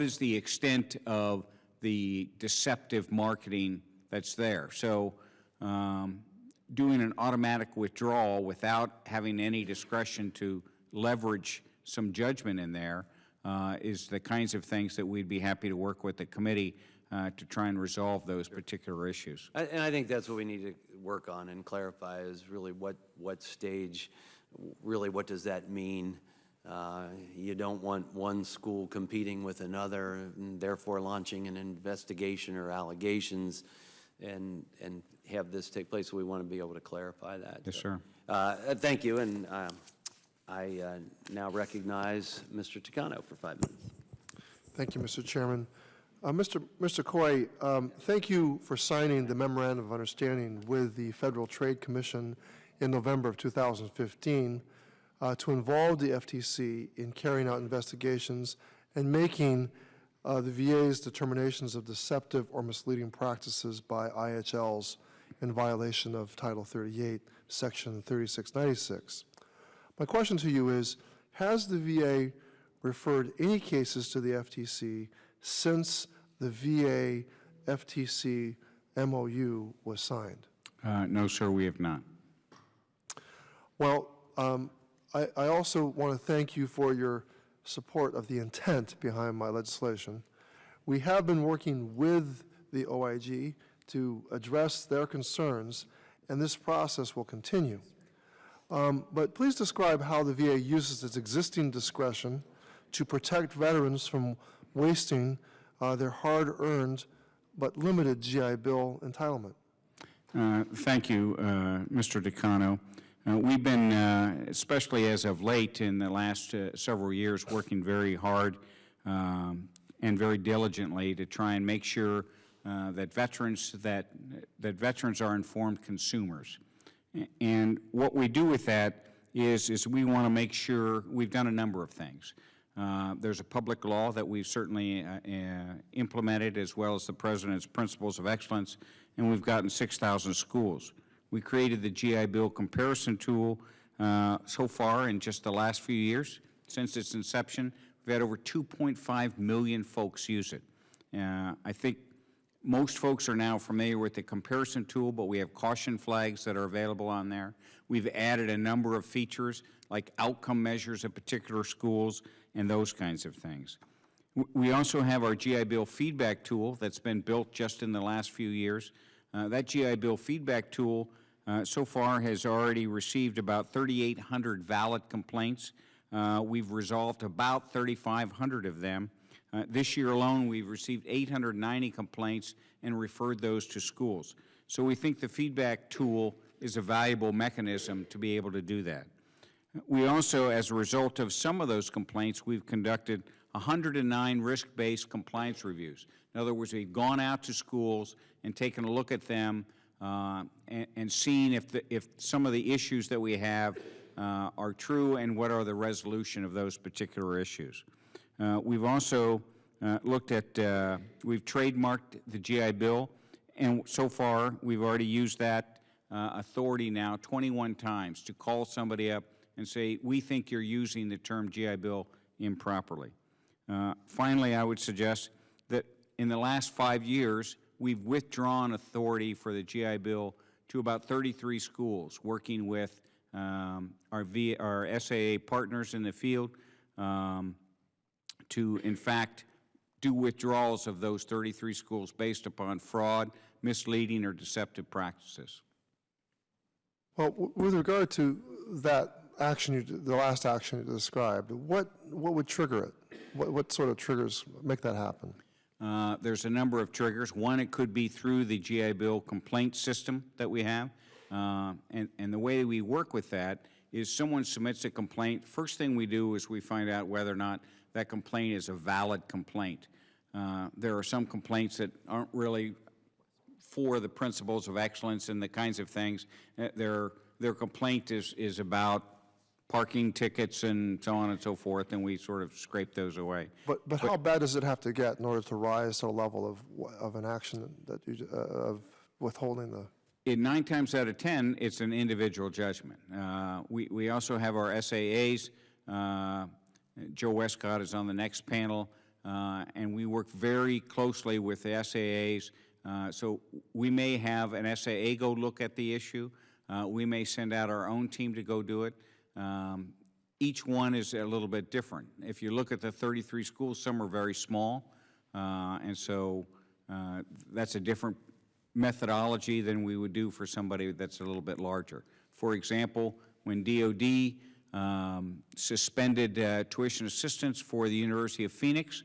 is the extent of the deceptive marketing that's there. So doing an automatic withdrawal without having any discretion to leverage some judgment in there is the kinds of things that we'd be happy to work with the committee to try and resolve those particular issues. And I think that's what we need to work on and clarify is really what stage, really what does that mean? You don't want one school competing with another and therefore launching an investigation or allegations and have this take place. So we want to be able to clarify that. Yes, sir. Thank you, and I now recognize Mr. Takano for 5 minutes. Thank you, Mr. Chairman. Mr. Coy, thank you for signing the Memorandum of Understanding with the Federal Trade Commission in November of 2015 to involve the FTC in carrying out investigations and making the VA's determinations of deceptive or misleading practices by IHLs in violation of Title 38, Section 3696. My question to you is, has the VA referred any cases to the FTC since the VA FTC MOU was signed? No, sir, we have not. Well, I also want to thank you for your support of the intent behind my legislation. We have been working with the OIG to address their concerns, and this process will continue. But please describe how the VA uses its existing discretion to protect veterans from wasting their hard-earned but limited GI Bill entitlement. Thank you, Mr. Takano. We've been, especially as of late in the last several years, working very hard and very diligently to try and make sure that veterans are informed consumers. And what we do with that is we want to make sure we've done a number of things. There's a public law that we've certainly implemented, as well as the President's Principles of Excellence, and we've gotten 6,000 schools. We created the GI Bill comparison tool. So far, in just the last few years, since its inception, we've had over 2.5 million folks use it. I think most folks are now familiar with the comparison tool, but we have caution flags that are available on there. We've added a number of features like outcome measures at particular schools and those kinds of things. We also have our GI Bill feedback tool that's been built just in the last few years. That GI Bill feedback tool so far has already received about 3,800 valid complaints. We've resolved about 3,500 of them. This year alone, we've received 890 complaints and referred those to schools. So we think the feedback tool is a valuable mechanism to be able to do that. We also, as a result of some of those complaints, we've conducted 109 risk-based compliance reviews. In other words, we've gone out to schools and taken a look at them and seen if some of the issues that we have are true and what are the resolution of those particular issues. We've also looked at, we've trademarked the GI Bill, and so far we've already used that authority now 21 times to call somebody up and say, we think you're using the term GI Bill improperly. Finally, I would suggest that in the last 5 years, we've withdrawn authority for the GI Bill to about 33 schools, working with our SAA partners in the field to, in fact, do withdrawals of those 33 schools based upon fraud, misleading, or deceptive practices. Well, with regard to that action, the last action you described, what would trigger it? What sort of triggers make that happen? There's a number of triggers. One, it could be through the GI Bill complaint system that we have. And the way we work with that is someone submits a complaint. First thing we do is we find out whether or not that complaint is a valid complaint. There are some complaints that aren't really for the principles of excellence and the kinds of things. Their complaint is about parking tickets and so on and so forth, and we sort of scrape those away. But how bad does it have to get in order to rise to a level of an action that you, of withholding the? In 9 times out of 10, it's an individual judgment. We also have our SAAs. Joe Westcott is on the next panel, and we work very closely with the SAAs. So we may have an SAA go look at the issue. We may send out our own team to go do it. Each one is a little bit different. If you look at the 33 schools, some are very small, and so that's a different methodology than we would do for somebody that's a little bit larger. For example, when DOD suspended tuition assistance for the University of Phoenix,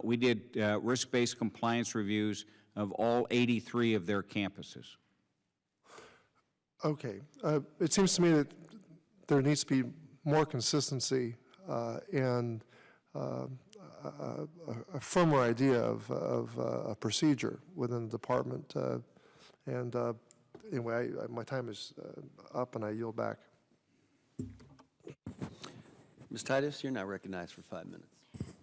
we did risk-based compliance reviews of all 83 of their campuses. Okay. It seems to me that there needs to be more consistency and a firmer idea of a procedure within the department. Anyway, my time is up, and I yield back. Ms. Titus, you're now recognized for 5 minutes.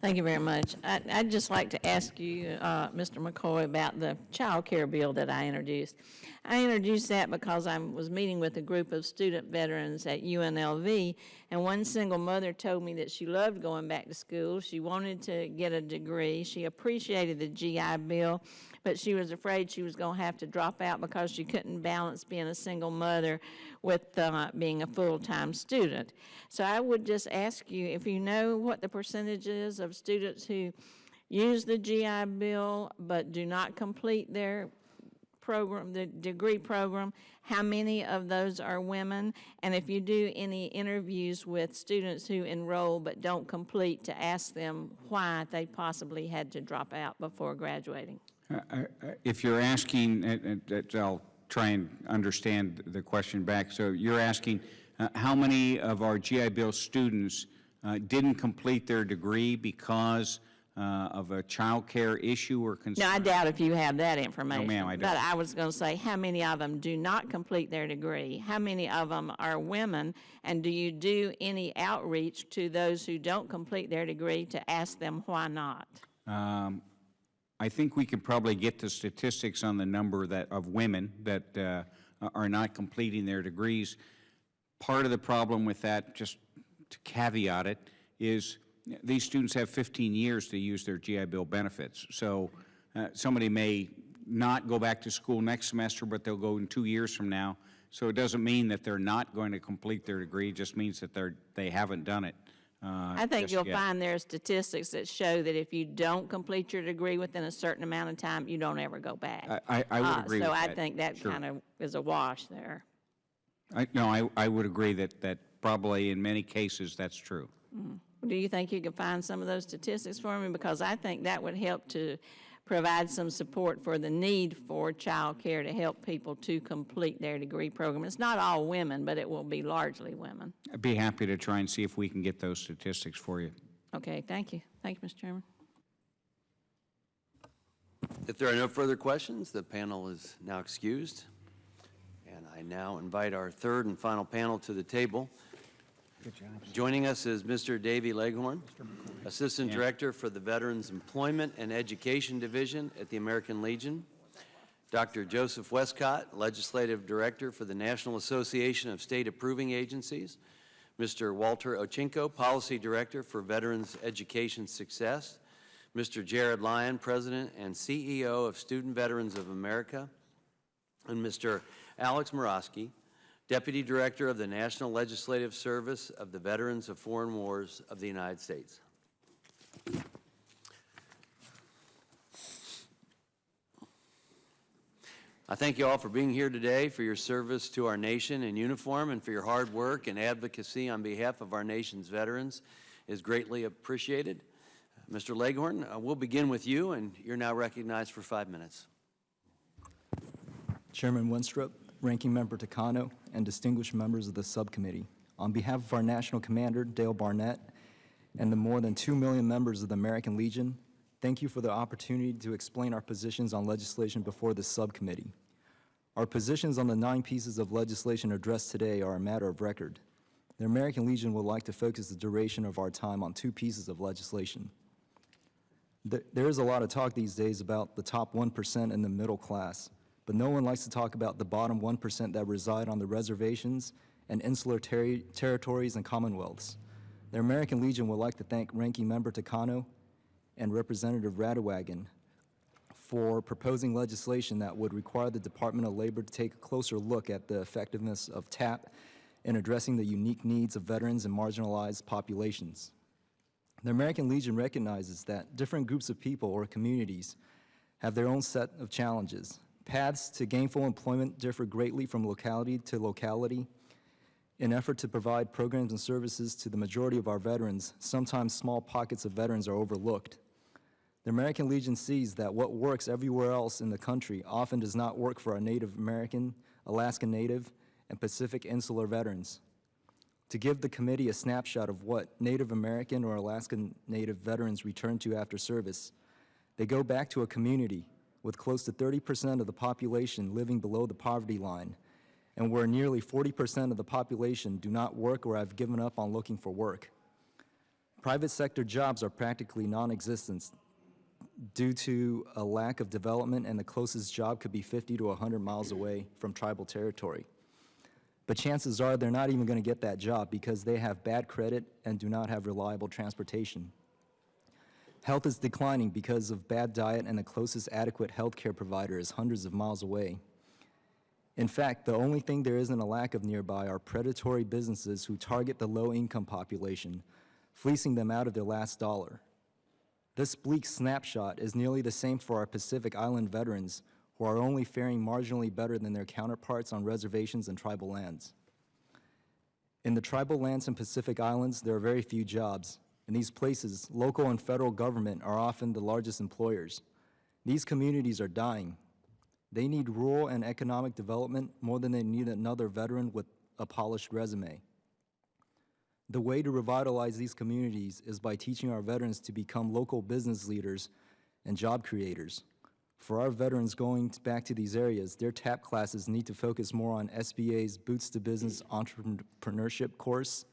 Thank you very much. I'd just like to ask you, Mr. McCoy, about the child care bill that I introduced. I introduced that because I was meeting with a group of student veterans at UNLV, and one single mother told me that she loved going back to school. She wanted to get a degree. She appreciated the GI Bill, but she was afraid she was going to have to drop out because she couldn't balance being a single mother with being a full-time student. So I would just ask you if you know what the percentage is of students who use the GI Bill but do not complete their program, the degree program, how many of those are women, and if you do any interviews with students who enroll but don't complete to ask them why they possibly had to drop out before graduating. If you're asking, I'll try and understand the question back. So you're asking how many of our GI Bill students didn't complete their degree because of a child care issue or concern? No, I doubt if you have that information. No, ma'am, I don't. But I was going to say, how many of them do not complete their degree? How many of them are women? And do you do any outreach to those who don't complete their degree to ask them why not? I think we could probably get the statistics on the number of women that are not completing their degrees. Part of the problem with that, just to caveat it, is these students have 15 years to use their GI Bill benefits. So somebody may not go back to school next semester, but they'll go in 2 years from now. So it doesn't mean that they're not going to complete their degree, it just means that they haven't done it. I think just you'll yet. find there are statistics that show that if you don't complete your degree within a certain amount of time, you don't ever go back. I would agree with So that. I think that Sure. kind of is a wash there. I would agree that probably in many cases that's true. Do you think you could find some of those statistics for me? Because I think that would help to provide some support for the need for child care to help people to complete their degree program. It's not all women, but it will be largely women. I'd be happy to try and see if we can get those statistics for you. Okay, thank you. Thank you, Mr. Chairman. If there are no further questions, the panel is now excused. And I now invite our third and final panel to the table. Joining us is Mr. Davey Leghorn, Assistant Director for the Veterans Employment and Education Division at the American Legion. Dr. Joseph Westcott, Legislative Director for the National Association of State Approving Agencies. Mr. Walter Ochinko, Policy Director for Veterans Education Success. Mr. Jared Lyon, President and CEO of Student Veterans of America. And Mr. Alex Murawski, Deputy Director of the National Legislative Service of the Veterans of Foreign Wars of the United States. I thank you all for being here today, for your service to our nation in uniform, and for your hard work and advocacy on behalf of our nation's veterans is greatly appreciated. Mr. Leghorn, we'll begin with you, and you're now recognized for 5 minutes. Chairman Winstrup, Ranking Member Takano, and distinguished members of the subcommittee, on behalf of our National Commander, Dale Barnett, and the more than 2 million members of the American Legion, thank you for the opportunity to explain our positions on legislation before this subcommittee. Our positions on the 9 pieces of legislation addressed today are a matter of record. The American Legion would like to focus the duration of our time on 2 pieces of legislation. There is a lot of talk these days about the top 1% and the middle class, but no one likes to talk about the bottom 1% that reside on the reservations and insular territories and commonwealths. The American Legion would like to thank Ranking Member Takano and Representative Radewagen for proposing legislation that would require the Department of Labor to take a closer look at the effectiveness of TAP in addressing the unique needs of veterans and marginalized populations. The American Legion recognizes that different groups of people or communities have their own set of challenges. Paths to gainful employment differ greatly from locality to locality. In effort to provide programs and services to the majority of our veterans, sometimes small pockets of veterans are overlooked. The American Legion sees that what works everywhere else in the country often does not work for our Native American, Alaskan Native, and Pacific Insular veterans. To give the committee a snapshot of what Native American or Alaskan Native veterans return to after service, they go back to a community with close to 30% of the population living below the poverty line, and where nearly 40% of the population do not work or have given up on looking for work. Private sector jobs are practically non-existent due to a lack of development, and the closest job could be 50 to 100 miles away from tribal territory. But chances are they're not even going to get that job because they have bad credit and do not have reliable transportation. Health is declining because of bad diet, and the closest adequate health care provider is hundreds of miles away. In fact, the only thing there isn't a lack of nearby are predatory businesses who target the low-income population, fleecing them out of their last dollar. This bleak snapshot is nearly the same for our Pacific Island veterans, who are only faring marginally better than their counterparts on reservations and tribal lands. In the tribal lands and Pacific Islands, there are very few jobs. In these places, local and federal government are often the largest employers. These communities are dying. They need rural and economic development more than they need another veteran with a polished resume. The way to revitalize these communities is by teaching our veterans to become local business leaders and job creators. For our veterans going back to these areas, their TAP classes need to focus more on SBA's Boots to Business Entrepreneurship course,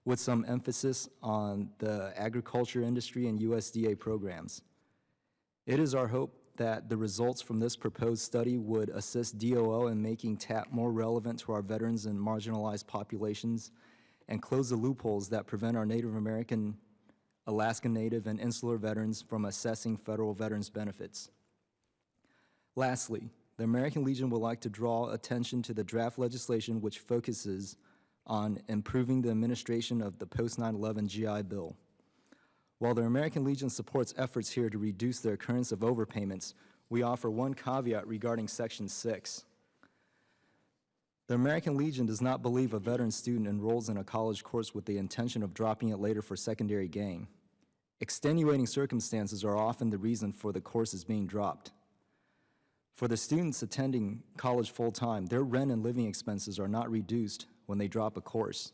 with some emphasis on the agriculture industry and USDA programs. It is our hope that the results from this proposed study would assist DOL in making TAP more relevant to our veterans and marginalized populations and close the loopholes that prevent our Native American, Alaska Native, and Insular veterans from assessing federal veterans benefits. Lastly, the American Legion would like to draw attention to the draft legislation which focuses on improving the administration of the post-9/11 GI Bill. While the American Legion supports efforts here to reduce the occurrence of overpayments, we offer one caveat regarding Section 6. The American Legion does not believe a veteran student enrolls in a college course with the intention of dropping it later for secondary gain. Extenuating circumstances are often the reason for the courses being dropped. For the students attending college full-time, their rent and living expenses are not reduced when they drop a course.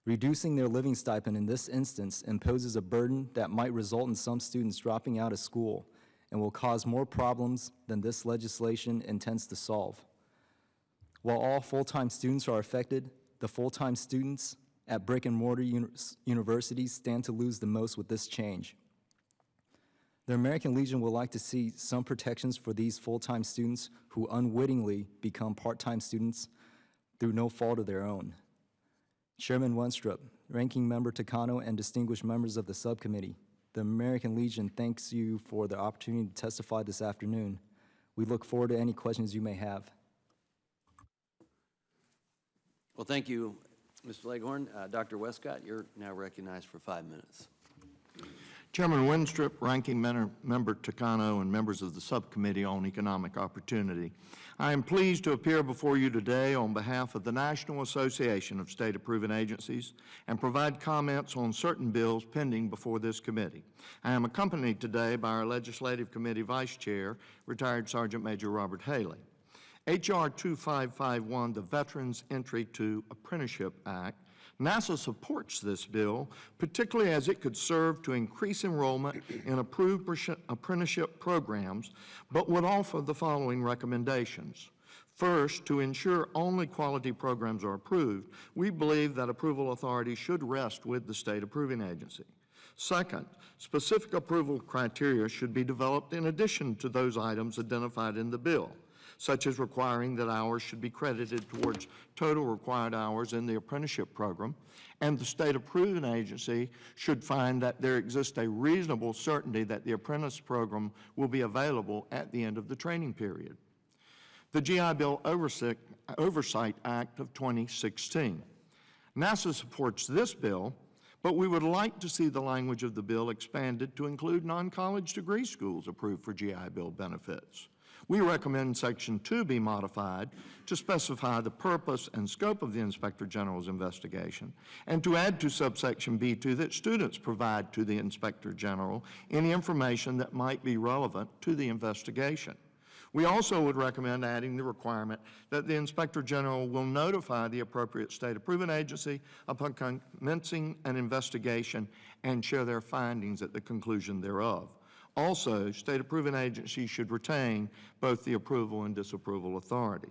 Reducing their living stipend in this instance imposes a burden that might result in some students dropping out of school and will cause more problems than this legislation intends to solve. While all full-time students are affected, the full-time students at brick-and-mortar universities stand to lose the most with this change. The American Legion would like to see some protections for these full-time students who unwittingly become part-time students through no fault of their own. Chairman Wenstrup, Ranking Member Takano, and distinguished members of the subcommittee, the American Legion thanks you for the opportunity to testify this afternoon. We look forward to any questions you may have. Well, thank you, Mr. Leghorn. Dr. Westcott, you're now recognized for 5 minutes. Chairman Winstrup, Ranking Member Takano, and members of the Subcommittee on Economic Opportunity, I am pleased to appear before you today on behalf of the National Association of State-Approving Agencies and provide comments on certain bills pending before this committee. I am accompanied today by our Legislative Committee Vice Chair, retired Sergeant Major Robert Haley. H.R. 2551, the Veterans Entry to Apprenticeship Act, NASA supports this bill, particularly as it could serve to increase enrollment in approved apprenticeship programs, but would offer the following recommendations. First, to ensure only quality programs are approved, we believe that approval authority should rest with the state approving agency. Second, specific approval criteria should be developed in addition to those items identified in the bill, such as requiring that hours should be credited towards total required hours in the apprenticeship program, and the state approving agency should find that there exists a reasonable certainty that the apprentice program will be available at the end of the training period. The GI Bill Oversight Act of 2016. NASA supports this bill, but we would like to see the language of the bill expanded to include non-college degree schools approved for GI Bill benefits. We recommend Section 2 be modified to specify the purpose and scope of the Inspector General's investigation, and to add to subsection B2 that students provide to the Inspector General any information that might be relevant to the investigation. We also would recommend adding the requirement that the Inspector General will notify the appropriate state approving agency upon commencing an investigation and share their findings at the conclusion thereof. Also, state approving agencies should retain both the approval and disapproval authority.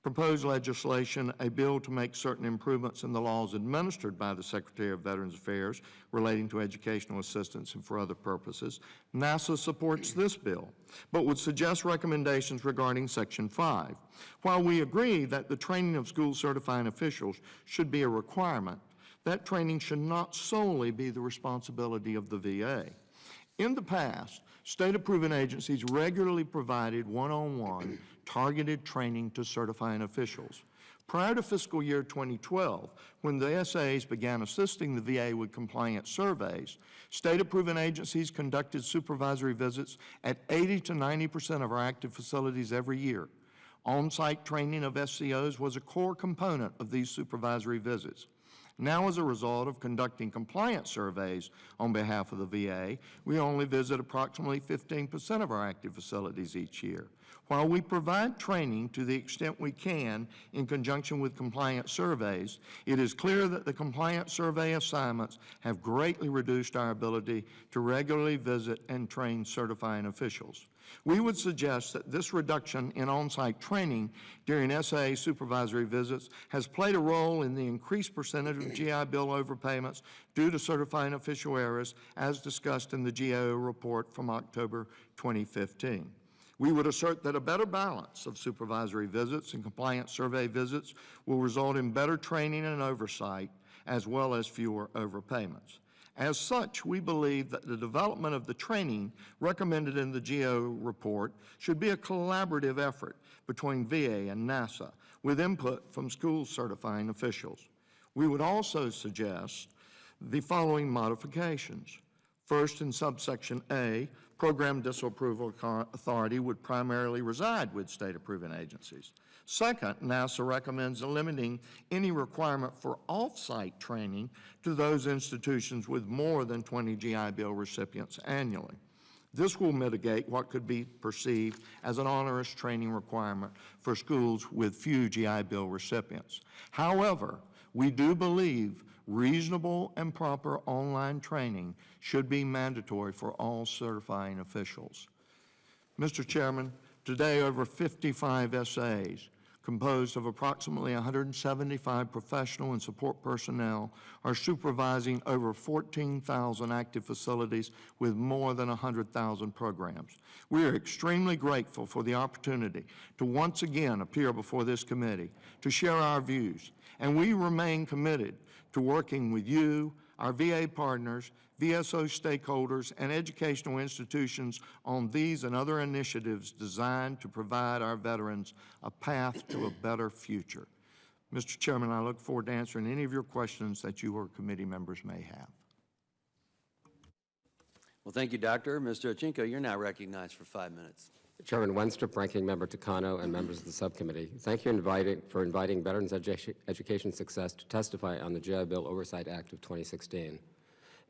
Proposed legislation, a bill to make certain improvements in the laws administered by the Secretary of Veterans Affairs relating to educational assistance and for other purposes. NASA supports this bill, but would suggest recommendations regarding Section 5. While we agree that the training of school certifying officials should be a requirement, that training should not solely be the responsibility of the VA. In the past, state approving agencies regularly provided one-on-one targeted training to certifying officials. Prior to fiscal year 2012, when the SAs began assisting the VA with compliance surveys, state approving agencies conducted supervisory visits at 80 to 90% of our active facilities every year. On-site training of SCOs was a core component of these supervisory visits. Now, as a result of conducting compliance surveys on behalf of the VA, we only visit approximately 15% of our active facilities each year. While we provide training to the extent we can in conjunction with compliance surveys, it is clear that the compliance survey assignments have greatly reduced our ability to regularly visit and train certifying officials. We would suggest that this reduction in on-site training during SAA supervisory visits has played a role in the increased percentage of GI Bill overpayments due to certifying official errors, as discussed in the GAO report from October 2015. We would assert that a better balance of supervisory visits and compliance survey visits will result in better training and oversight, as well as fewer overpayments. As such, we believe that the development of the training recommended in the GAO report should be a collaborative effort between VA and NASA, with input from school certifying officials. We would also suggest the following modifications. First, in subsection A, program disapproval authority would primarily reside with state approving agencies. Second, NASA recommends eliminating any requirement for off-site training to those institutions with more than 20 GI Bill recipients annually. This will mitigate what could be perceived as an onerous training requirement for schools with few GI Bill recipients. However, we do believe reasonable and proper online training should be mandatory for all certifying officials. Mr. Chairman, today over 55 SAs, composed of approximately 175 professional and support personnel, are supervising over 14,000 active facilities with more than 100,000 programs. We are extremely grateful for the opportunity to once again appear before this committee to share our views, and we remain committed to working with you, our VA partners, VSO stakeholders, and educational institutions on these and other initiatives designed to provide our veterans a path to a better future. Mr. Chairman, I look forward to answering any of your questions that you or committee members may have. Well, thank you, Doctor. Mr. Ochinko, you're now recognized for 5 minutes. Chairman Wenstrup, Ranking Member Takano, and members of the subcommittee, thank you for inviting Veterans Education Success to testify on the GI Bill Oversight Act of 2016.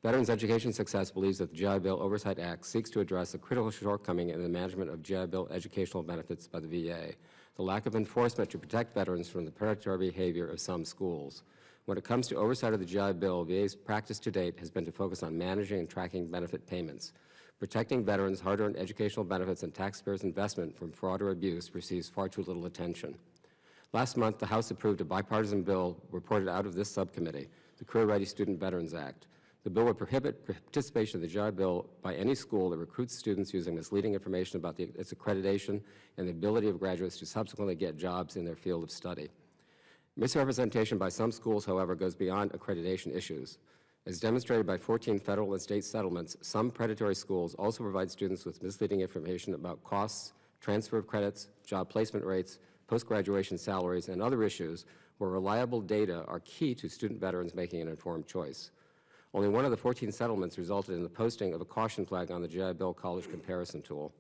Veterans Education Success believes that the GI Bill Oversight Act seeks to address a critical shortcoming in the management of GI Bill educational benefits by the VA, the lack of enforcement to protect veterans from the predatory behavior of some schools. When it comes to oversight of the GI Bill, VA's practice to date has been to focus on managing and tracking benefit payments. Protecting veterans' hard-earned educational benefits and taxpayers' investment from fraud or abuse receives far too little attention. Last month, the House approved a bipartisan bill reported out of this subcommittee, the Career Ready Student Veterans Act. The bill would prohibit participation in the GI Bill by any school that recruits students using misleading information about its accreditation and the ability of graduates to subsequently get jobs in their field of study. Misrepresentation by some schools, however, goes beyond accreditation issues. As demonstrated by 14 federal and state settlements, some predatory schools also provide students with misleading information about costs, transfer of credits, job placement rates, post-graduation salaries, and other issues where reliable data are key to student veterans making an informed choice. Only one of the 14 settlements resulted in the posting of a caution flag on the GI Bill college comparison tool.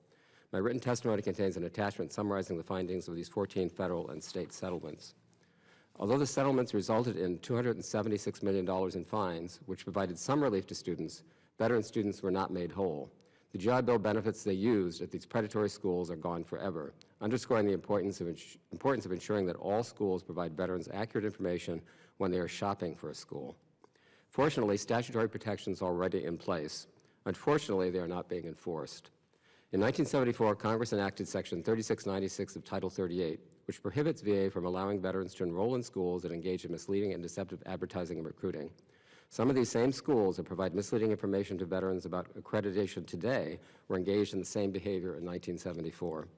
My written testimony contains an attachment summarizing the findings of these 14 federal and state settlements. Although the settlements resulted in $276 million in fines, which provided some relief to students, veteran students were not made whole. The GI Bill benefits they used at these predatory schools are gone forever, underscoring the importance of ensuring that all schools provide veterans accurate information when they are shopping for a school. Fortunately, statutory protections are already in place. Unfortunately, they are not being enforced. In 1974, Congress enacted Section 3696 of Title 38, which prohibits VA from allowing veterans to enroll in schools that engage in misleading and deceptive advertising and recruiting. Some of these same schools that provide misleading information to veterans about accreditation today were engaged in the same behavior in 1974.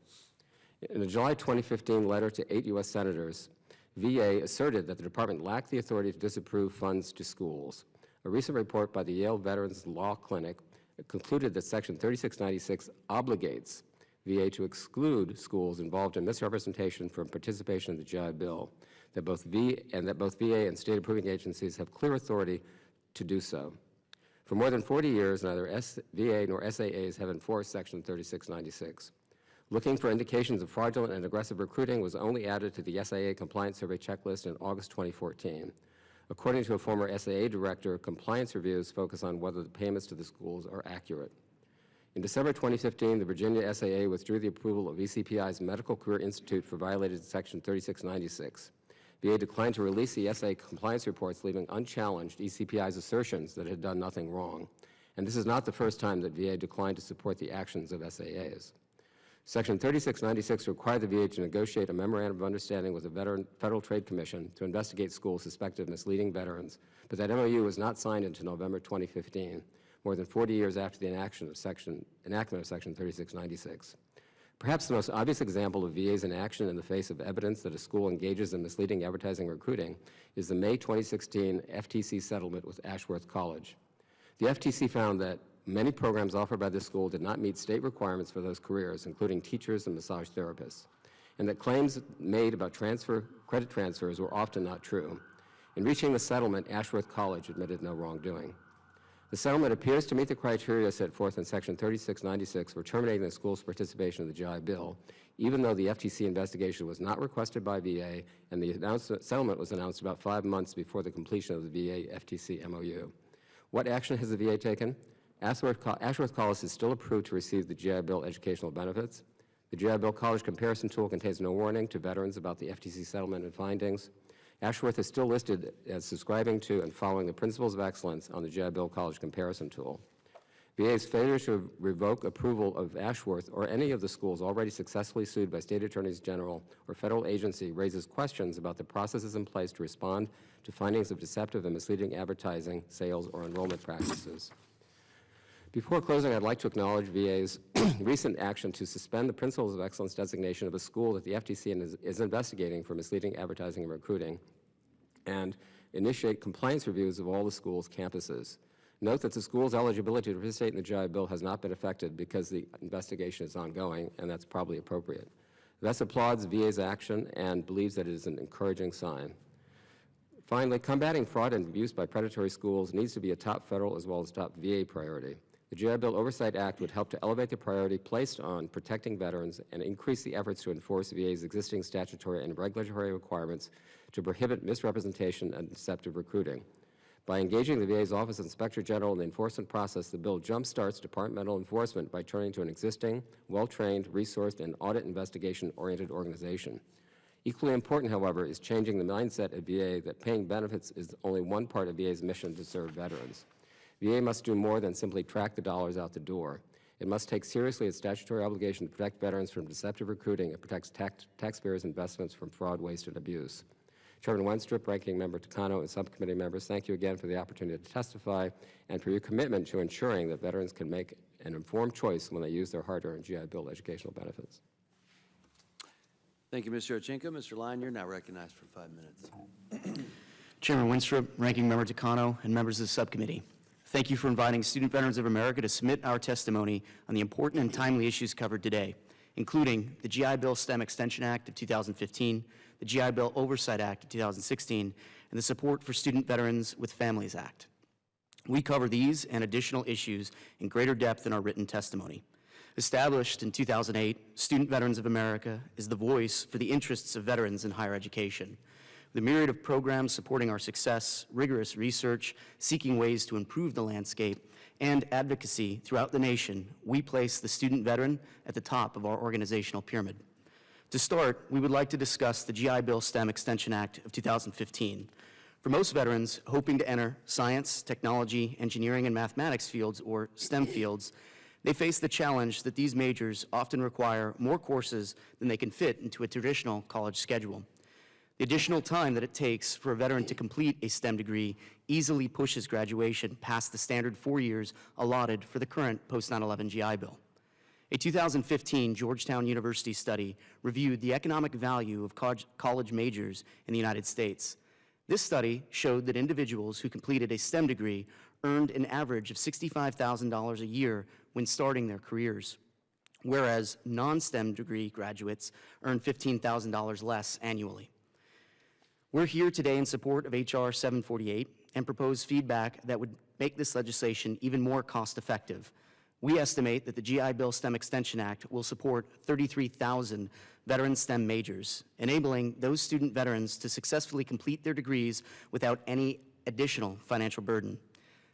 In a July 2015 letter to 8 U.S. senators, VA asserted that the department lacked the authority to disapprove funds to schools. A recent report by the Yale Veterans Law Clinic concluded that Section 3696 obligates VA to exclude schools involved in misrepresentation from participation in the GI Bill, that both VA and state approving agencies have clear authority to do so. For more than 40 years, neither VA nor SAAs have enforced Section 3696. Looking for indications of fraudulent and aggressive recruiting was only added to the SAA compliance survey checklist in August 2014. According to a former SAA director, compliance reviews focus on whether the payments to the schools are accurate. In December 2015, the Virginia SAA withdrew the approval of ECPI's Medical Career Institute for violating Section 3696. VA declined to release the SA compliance reports, leaving unchallenged ECPI's assertions that it had done nothing wrong. And this is not the first time that VA declined to support the actions of SAAs. Section 3696 required the VA to negotiate a memorandum of understanding with the Federal Trade Commission to investigate schools suspected of misleading veterans, but that MOU was not signed until November 2015, more than 40 years after the enactment of Section 3696. Perhaps the most obvious example of VA's inaction in the face of evidence that a school engages in misleading advertising recruiting is the May 2016 FTC settlement with Ashworth College. The FTC found that many programs offered by the school did not meet state requirements for those careers, including teachers and massage therapists, and that claims made about credit transfers were often not true. In reaching the settlement, Ashworth College admitted no wrongdoing. The settlement appears to meet the criteria set forth in Section 3696 for terminating the school's participation in the GI Bill, even though the FTC investigation was not requested by VA and the settlement was announced about 5 months before the completion of the VA-FTC MOU. What action has the VA taken? Ashworth College is still approved to receive the GI Bill educational benefits. The GI Bill college comparison tool contains no warning to veterans about the FTC settlement and findings. Ashworth is still listed as subscribing to and following the principles of excellence on the GI Bill college comparison tool. VA's failure to revoke approval of Ashworth or any of the schools already successfully sued by state attorneys general or federal agency raises questions about the processes in place to respond to findings of deceptive and misleading advertising, sales, or enrollment practices. Before closing, I'd like to acknowledge VA's recent action to suspend the Principles of Excellence designation of a school that the FTC is investigating for misleading advertising and recruiting, and initiate compliance reviews of all the school's campuses. Note that the school's eligibility to participate in the GI Bill has not been affected because the investigation is ongoing, and that's probably appropriate. Thus applauds VA's action and believes that it is an encouraging sign. Finally, combating fraud and abuse by predatory schools needs to be a top federal as well as top VA priority. The GI Bill Oversight Act would help to elevate the priority placed on protecting veterans and increase the efforts to enforce VA's existing statutory and regulatory requirements to prohibit misrepresentation and deceptive recruiting. By engaging the VA's Office of Inspector General in the enforcement process, the bill jumpstarts departmental enforcement by turning to an existing, well-trained, resourced, and audit investigation-oriented organization. Equally important, however, is changing the mindset at VA that paying benefits is only one part of VA's mission to serve veterans. VA must do more than simply track the dollars out the door. It must take seriously its statutory obligation to protect veterans from deceptive recruiting and protects taxpayers' investments from fraud, waste, and abuse. Chairman Wenstrup, Ranking Member Takano, and subcommittee members, thank you again for the opportunity to testify and for your commitment to ensuring that veterans can make an informed choice when they use their hard-earned GI Bill educational benefits. Thank you, Mr. Ochinko. Mr. Lyon, you're now recognized for 5 minutes. Chairman Wenstrup, Ranking Member Takano, and members of the subcommittee, thank you for inviting Student Veterans of America to submit our testimony on the important and timely issues covered today, including the GI Bill STEM Extension Act of 2015, the GI Bill Oversight Act of 2016, and the Support for Student Veterans with Families Act. We cover these and additional issues in greater depth in our written testimony. Established in 2008, Student Veterans of America is the voice for the interests of veterans in higher education. The myriad of programs supporting our success, rigorous research, seeking ways to improve the landscape, and advocacy throughout the nation, we place the student veteran at the top of our organizational pyramid. To start, we would like to discuss the GI Bill STEM Extension Act of 2015. For most veterans hoping to enter science, technology, engineering, and mathematics fields, or STEM fields, they face the challenge that these majors often require more courses than they can fit into a traditional college schedule. The additional time that it takes for a veteran to complete a STEM degree easily pushes graduation past the standard 4 years allotted for the current post-9/11 GI Bill. A 2015 Georgetown University study reviewed the economic value of college majors in the United States. This study showed that individuals who completed a STEM degree earned an average of $65,000 a year when starting their careers, whereas non-STEM degree graduates earn $15,000 less annually. We're here today in support of H.R. 748 and propose feedback that would make this legislation even more cost-effective. We estimate that the GI Bill STEM Extension Act will support 33,000 veteran STEM majors, enabling those student veterans to successfully complete their degrees without any additional financial burden.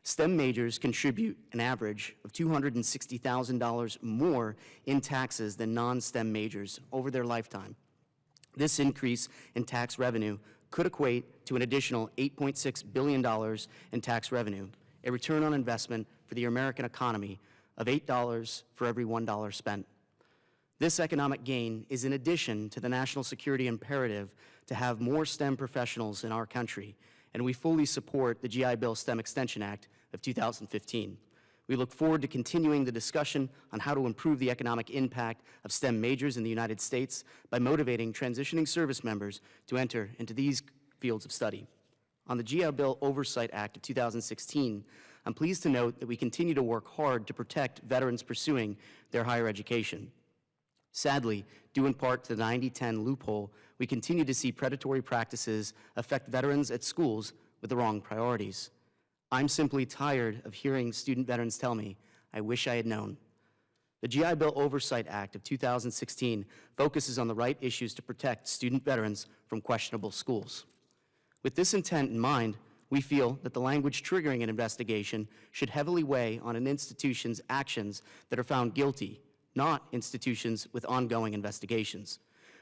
STEM majors contribute an average of $260,000 more in taxes than non-STEM majors over their lifetime. This increase in tax revenue could equate to an additional $8.6 billion in tax revenue, a return on investment for the American economy of $8 for every $1 spent. This economic gain is in addition to the national security imperative to have more STEM professionals in our country, and we fully support the GI Bill STEM Extension Act of 2015. We look forward to continuing the discussion on how to improve the economic impact of STEM majors in the United States by motivating transitioning service members to enter into these fields of study. On the GI Bill Oversight Act of 2016, I'm pleased to note that we continue to work hard to protect veterans pursuing their higher education. Sadly, due in part to the 90-10 loophole, we continue to see predatory practices affect veterans at schools with the wrong priorities. I'm simply tired of hearing student veterans tell me, "I wish I had known." The GI Bill Oversight Act of 2016 focuses on the right issues to protect student veterans from questionable schools. With this intent in mind, we feel that the language triggering an investigation should heavily weigh on an institution's actions that are found guilty, not institutions with ongoing investigations.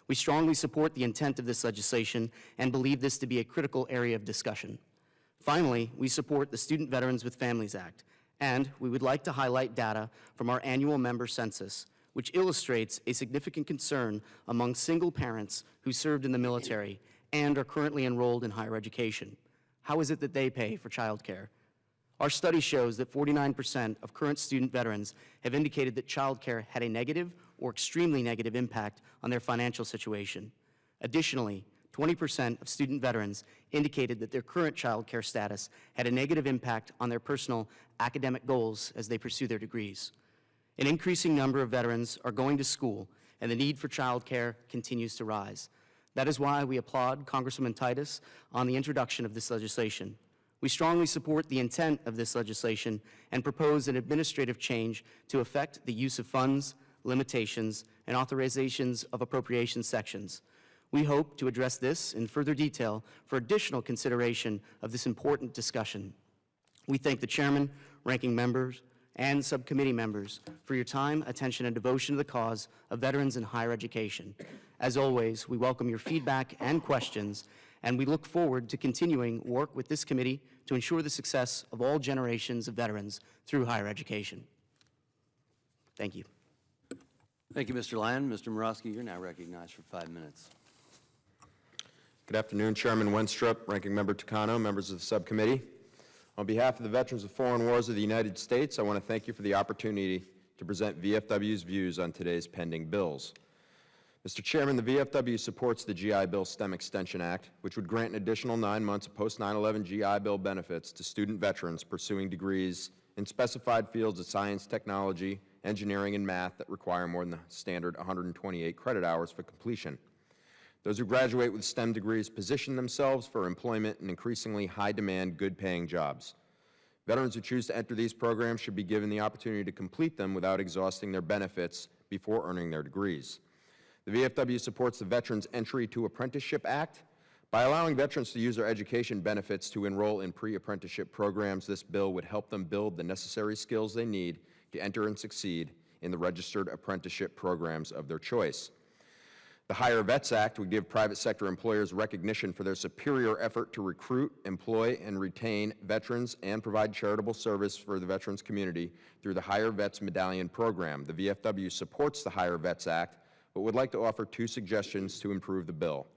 We strongly support the intent of this legislation and believe this to be a critical area of discussion. Finally, we support the Student Veterans with Families Act, and we would like to highlight data from our annual member census, which illustrates a significant concern among single parents who served in the military and are currently enrolled in higher education. How is it that they pay for child care? Our study shows that 49% of current student veterans have indicated that child care had a negative or extremely negative impact on their financial situation. Additionally, 20% of student veterans indicated that their current child care status had a negative impact on their personal academic goals as they pursue their degrees. An increasing number of veterans are going to school, and the need for child care continues to rise. That is why we applaud Congresswoman Titus on the introduction of this legislation. We strongly support the intent of this legislation and propose an administrative change to affect the use of funds, limitations, and authorizations of appropriation sections. We hope to address this in further detail for additional consideration of this important discussion. We thank the chairman, ranking members, and subcommittee members for your time, attention, and devotion to the cause of veterans in higher education. As always, we welcome your feedback and questions, and we look forward to continuing work with this committee to ensure the success of all generations of veterans through higher education. Thank you. Thank you, Mr. Lyon. Mr. Morosky, you're now recognized for 5 minutes. Good afternoon, Chairman Wenstrup, Ranking Member Takano, members of the subcommittee. On behalf of the Veterans of Foreign Wars of the United States, I want to thank you for the opportunity to present VFW's views on today's pending bills. Mr. Chairman, the VFW supports the GI Bill STEM Extension Act, which would grant an additional 9 months of post-9/11 GI Bill benefits to student veterans pursuing degrees in specified fields of science, technology, engineering, and math that require more than the standard 128 credit hours for completion. Those who graduate with STEM degrees position themselves for employment in increasingly high-demand, good-paying jobs. Veterans who choose to enter these programs should be given the opportunity to complete them without exhausting their benefits before earning their degrees. The VFW supports the Veterans Entry to Apprenticeship Act. By allowing veterans to use their education benefits to enroll in pre-apprenticeship programs, this bill would help them build the necessary skills they need to enter and succeed in the registered apprenticeship programs of their choice. The Hire Vets Act would give private sector employers recognition for their superior effort to recruit, employ, and retain veterans and provide charitable service for the veterans community through the Hire Vets Medallion Program. The VFW supports the Hire Vets Act, but would like to offer 2 suggestions to improve the bill.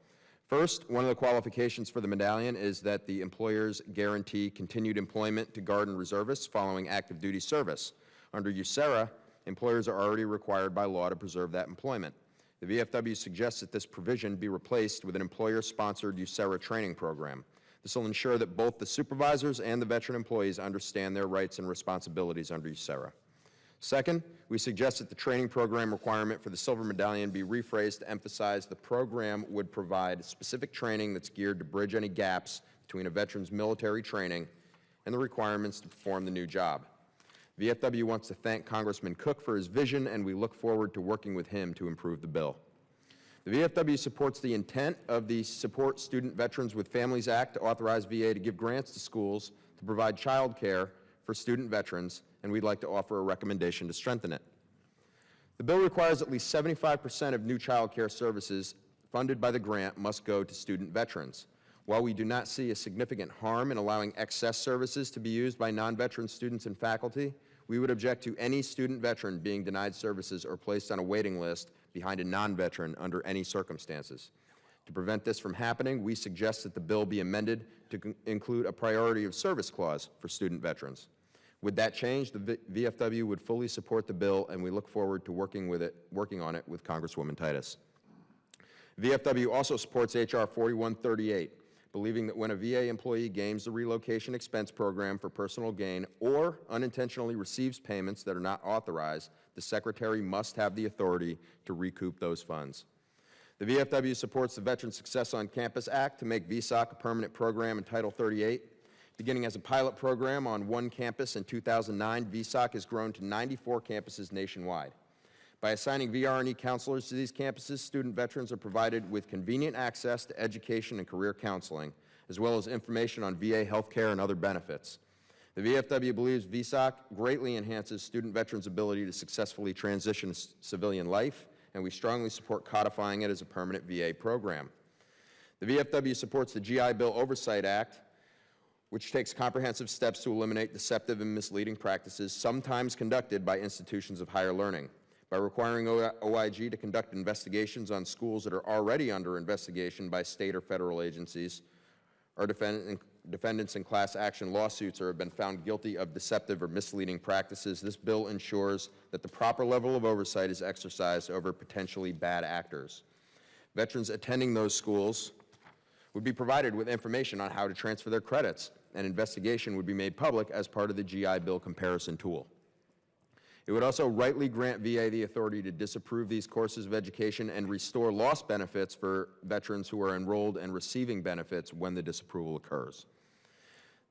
First, one of the qualifications for the medallion is that the employers guarantee continued employment to Guard and reservists following active duty service. Under USERRA, employers are already required by law to preserve that employment. The VFW suggests that this provision be replaced with an employer-sponsored USERRA training program. This will ensure that both the supervisors and the veteran employees understand their rights and responsibilities under USERRA. Second, we suggest that the training program requirement for the Silver Medallion be rephrased to emphasize the program would provide specific training that's geared to bridge any gaps between a veteran's military training and the requirements to perform the new job. VFW wants to thank Congressman Cook for his vision, and we look forward to working with him to improve the bill. The VFW supports the intent of the Support Student Veterans with Families Act to authorize VA to give grants to schools to provide child care for student veterans, and we'd like to offer a recommendation to strengthen it. The bill requires at least 75% of new child care services funded by the grant must go to student veterans. While we do not see a significant harm in allowing excess services to be used by non-veteran students and faculty, we would object to any student veteran being denied services or placed on a waiting list behind a non-veteran under any circumstances. To prevent this from happening, we suggest that the bill be amended to include a priority of service clause for student veterans. With that change, the VFW would fully support the bill, and we look forward to working on it with Congresswoman Titus. VFW also supports H.R. 4138, believing that when a VA employee gains the relocation expense program for personal gain or unintentionally receives payments that are not authorized, the Secretary must have the authority to recoup those funds. The VFW supports the Veteran Success on Campus Act to make VSOC a permanent program in Title 38. Beginning as a pilot program on one campus in 2009, VSOC has grown to 94 campuses nationwide. By assigning VR&E counselors to these campuses, student veterans are provided with convenient access to education and career counseling, as well as information on VA health care and other benefits. The VFW believes VSOC greatly enhances student veterans' ability to successfully transition to civilian life, and we strongly support codifying it as a permanent VA program. The VFW supports the GI Bill Oversight Act, which takes comprehensive steps to eliminate deceptive and misleading practices sometimes conducted by institutions of higher learning. By requiring OIG to conduct investigations on schools that are already under investigation by state or federal agencies, or defendants in class action lawsuits or have been found guilty of deceptive or misleading practices, this bill ensures that the proper level of oversight is exercised over potentially bad actors. Veterans attending those schools would be provided with information on how to transfer their credits, and investigation would be made public as part of the GI Bill comparison tool. It would also rightly grant VA the authority to disapprove these courses of education and restore lost benefits for veterans who are enrolled and receiving benefits when the disapproval occurs.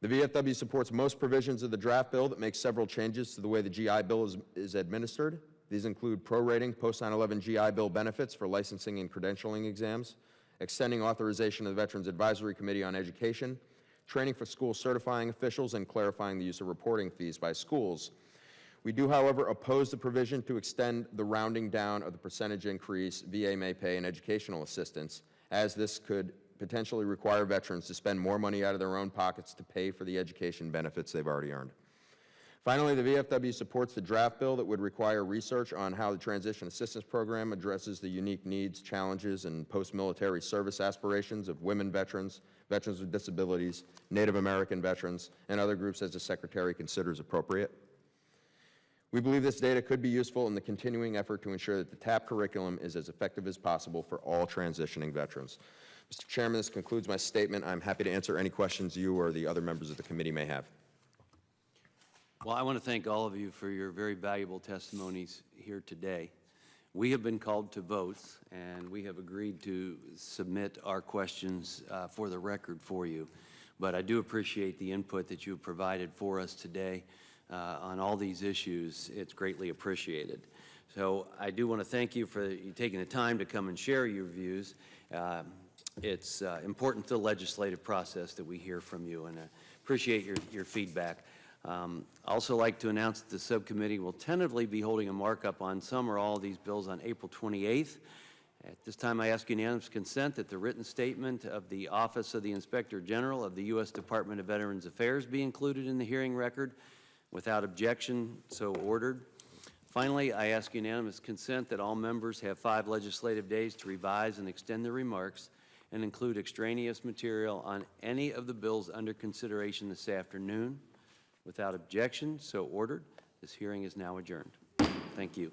The VFW supports most provisions of the draft bill that make several changes to the way the GI Bill is administered. These include prorating post-9/11 GI Bill benefits for licensing and credentialing exams, extending authorization of the Veterans Advisory Committee on Education, training for school certifying officials, and clarifying the use of reporting fees by schools. We do, however, oppose the provision to extend the rounding down of the percentage increase VA may pay in educational assistance, as this could potentially require veterans to spend more money out of their own pockets to pay for the education benefits they've already earned. Finally, the VFW supports the draft bill that would require research on how the Transition Assistance Program addresses the unique needs, challenges, and post-military service aspirations of women veterans, veterans with disabilities, Native American veterans, and other groups as the Secretary considers appropriate. We believe this data could be useful in the continuing effort to ensure that the TAP curriculum is as effective as possible for all transitioning veterans. Mr. Chairman, this concludes my statement. I'm happy to answer any questions you or the other members of the committee may have. Well, I want to thank all of you for your very valuable testimonies here today. We have been called to votes, and we have agreed to submit our questions for the record for you. But I do appreciate the input that you have provided for us today on all these issues. It's greatly appreciated. So I do want to thank you for you taking the time to come and share your views. It's important to the legislative process that we hear from you, and I appreciate your feedback. Also like to announce that the subcommittee will tentatively be holding a markup on some or all of these bills on April 28th. At this time, I ask unanimous consent that the written statement of the Office of the Inspector General of the U.S. Department of Veterans Affairs be included in the hearing record. Without objection, so ordered. Finally, I ask unanimous consent that all members have 5 legislative days to revise and extend their remarks and include extraneous material on any of the bills under consideration this afternoon. Without objection, so ordered. This hearing is now adjourned. Thank you.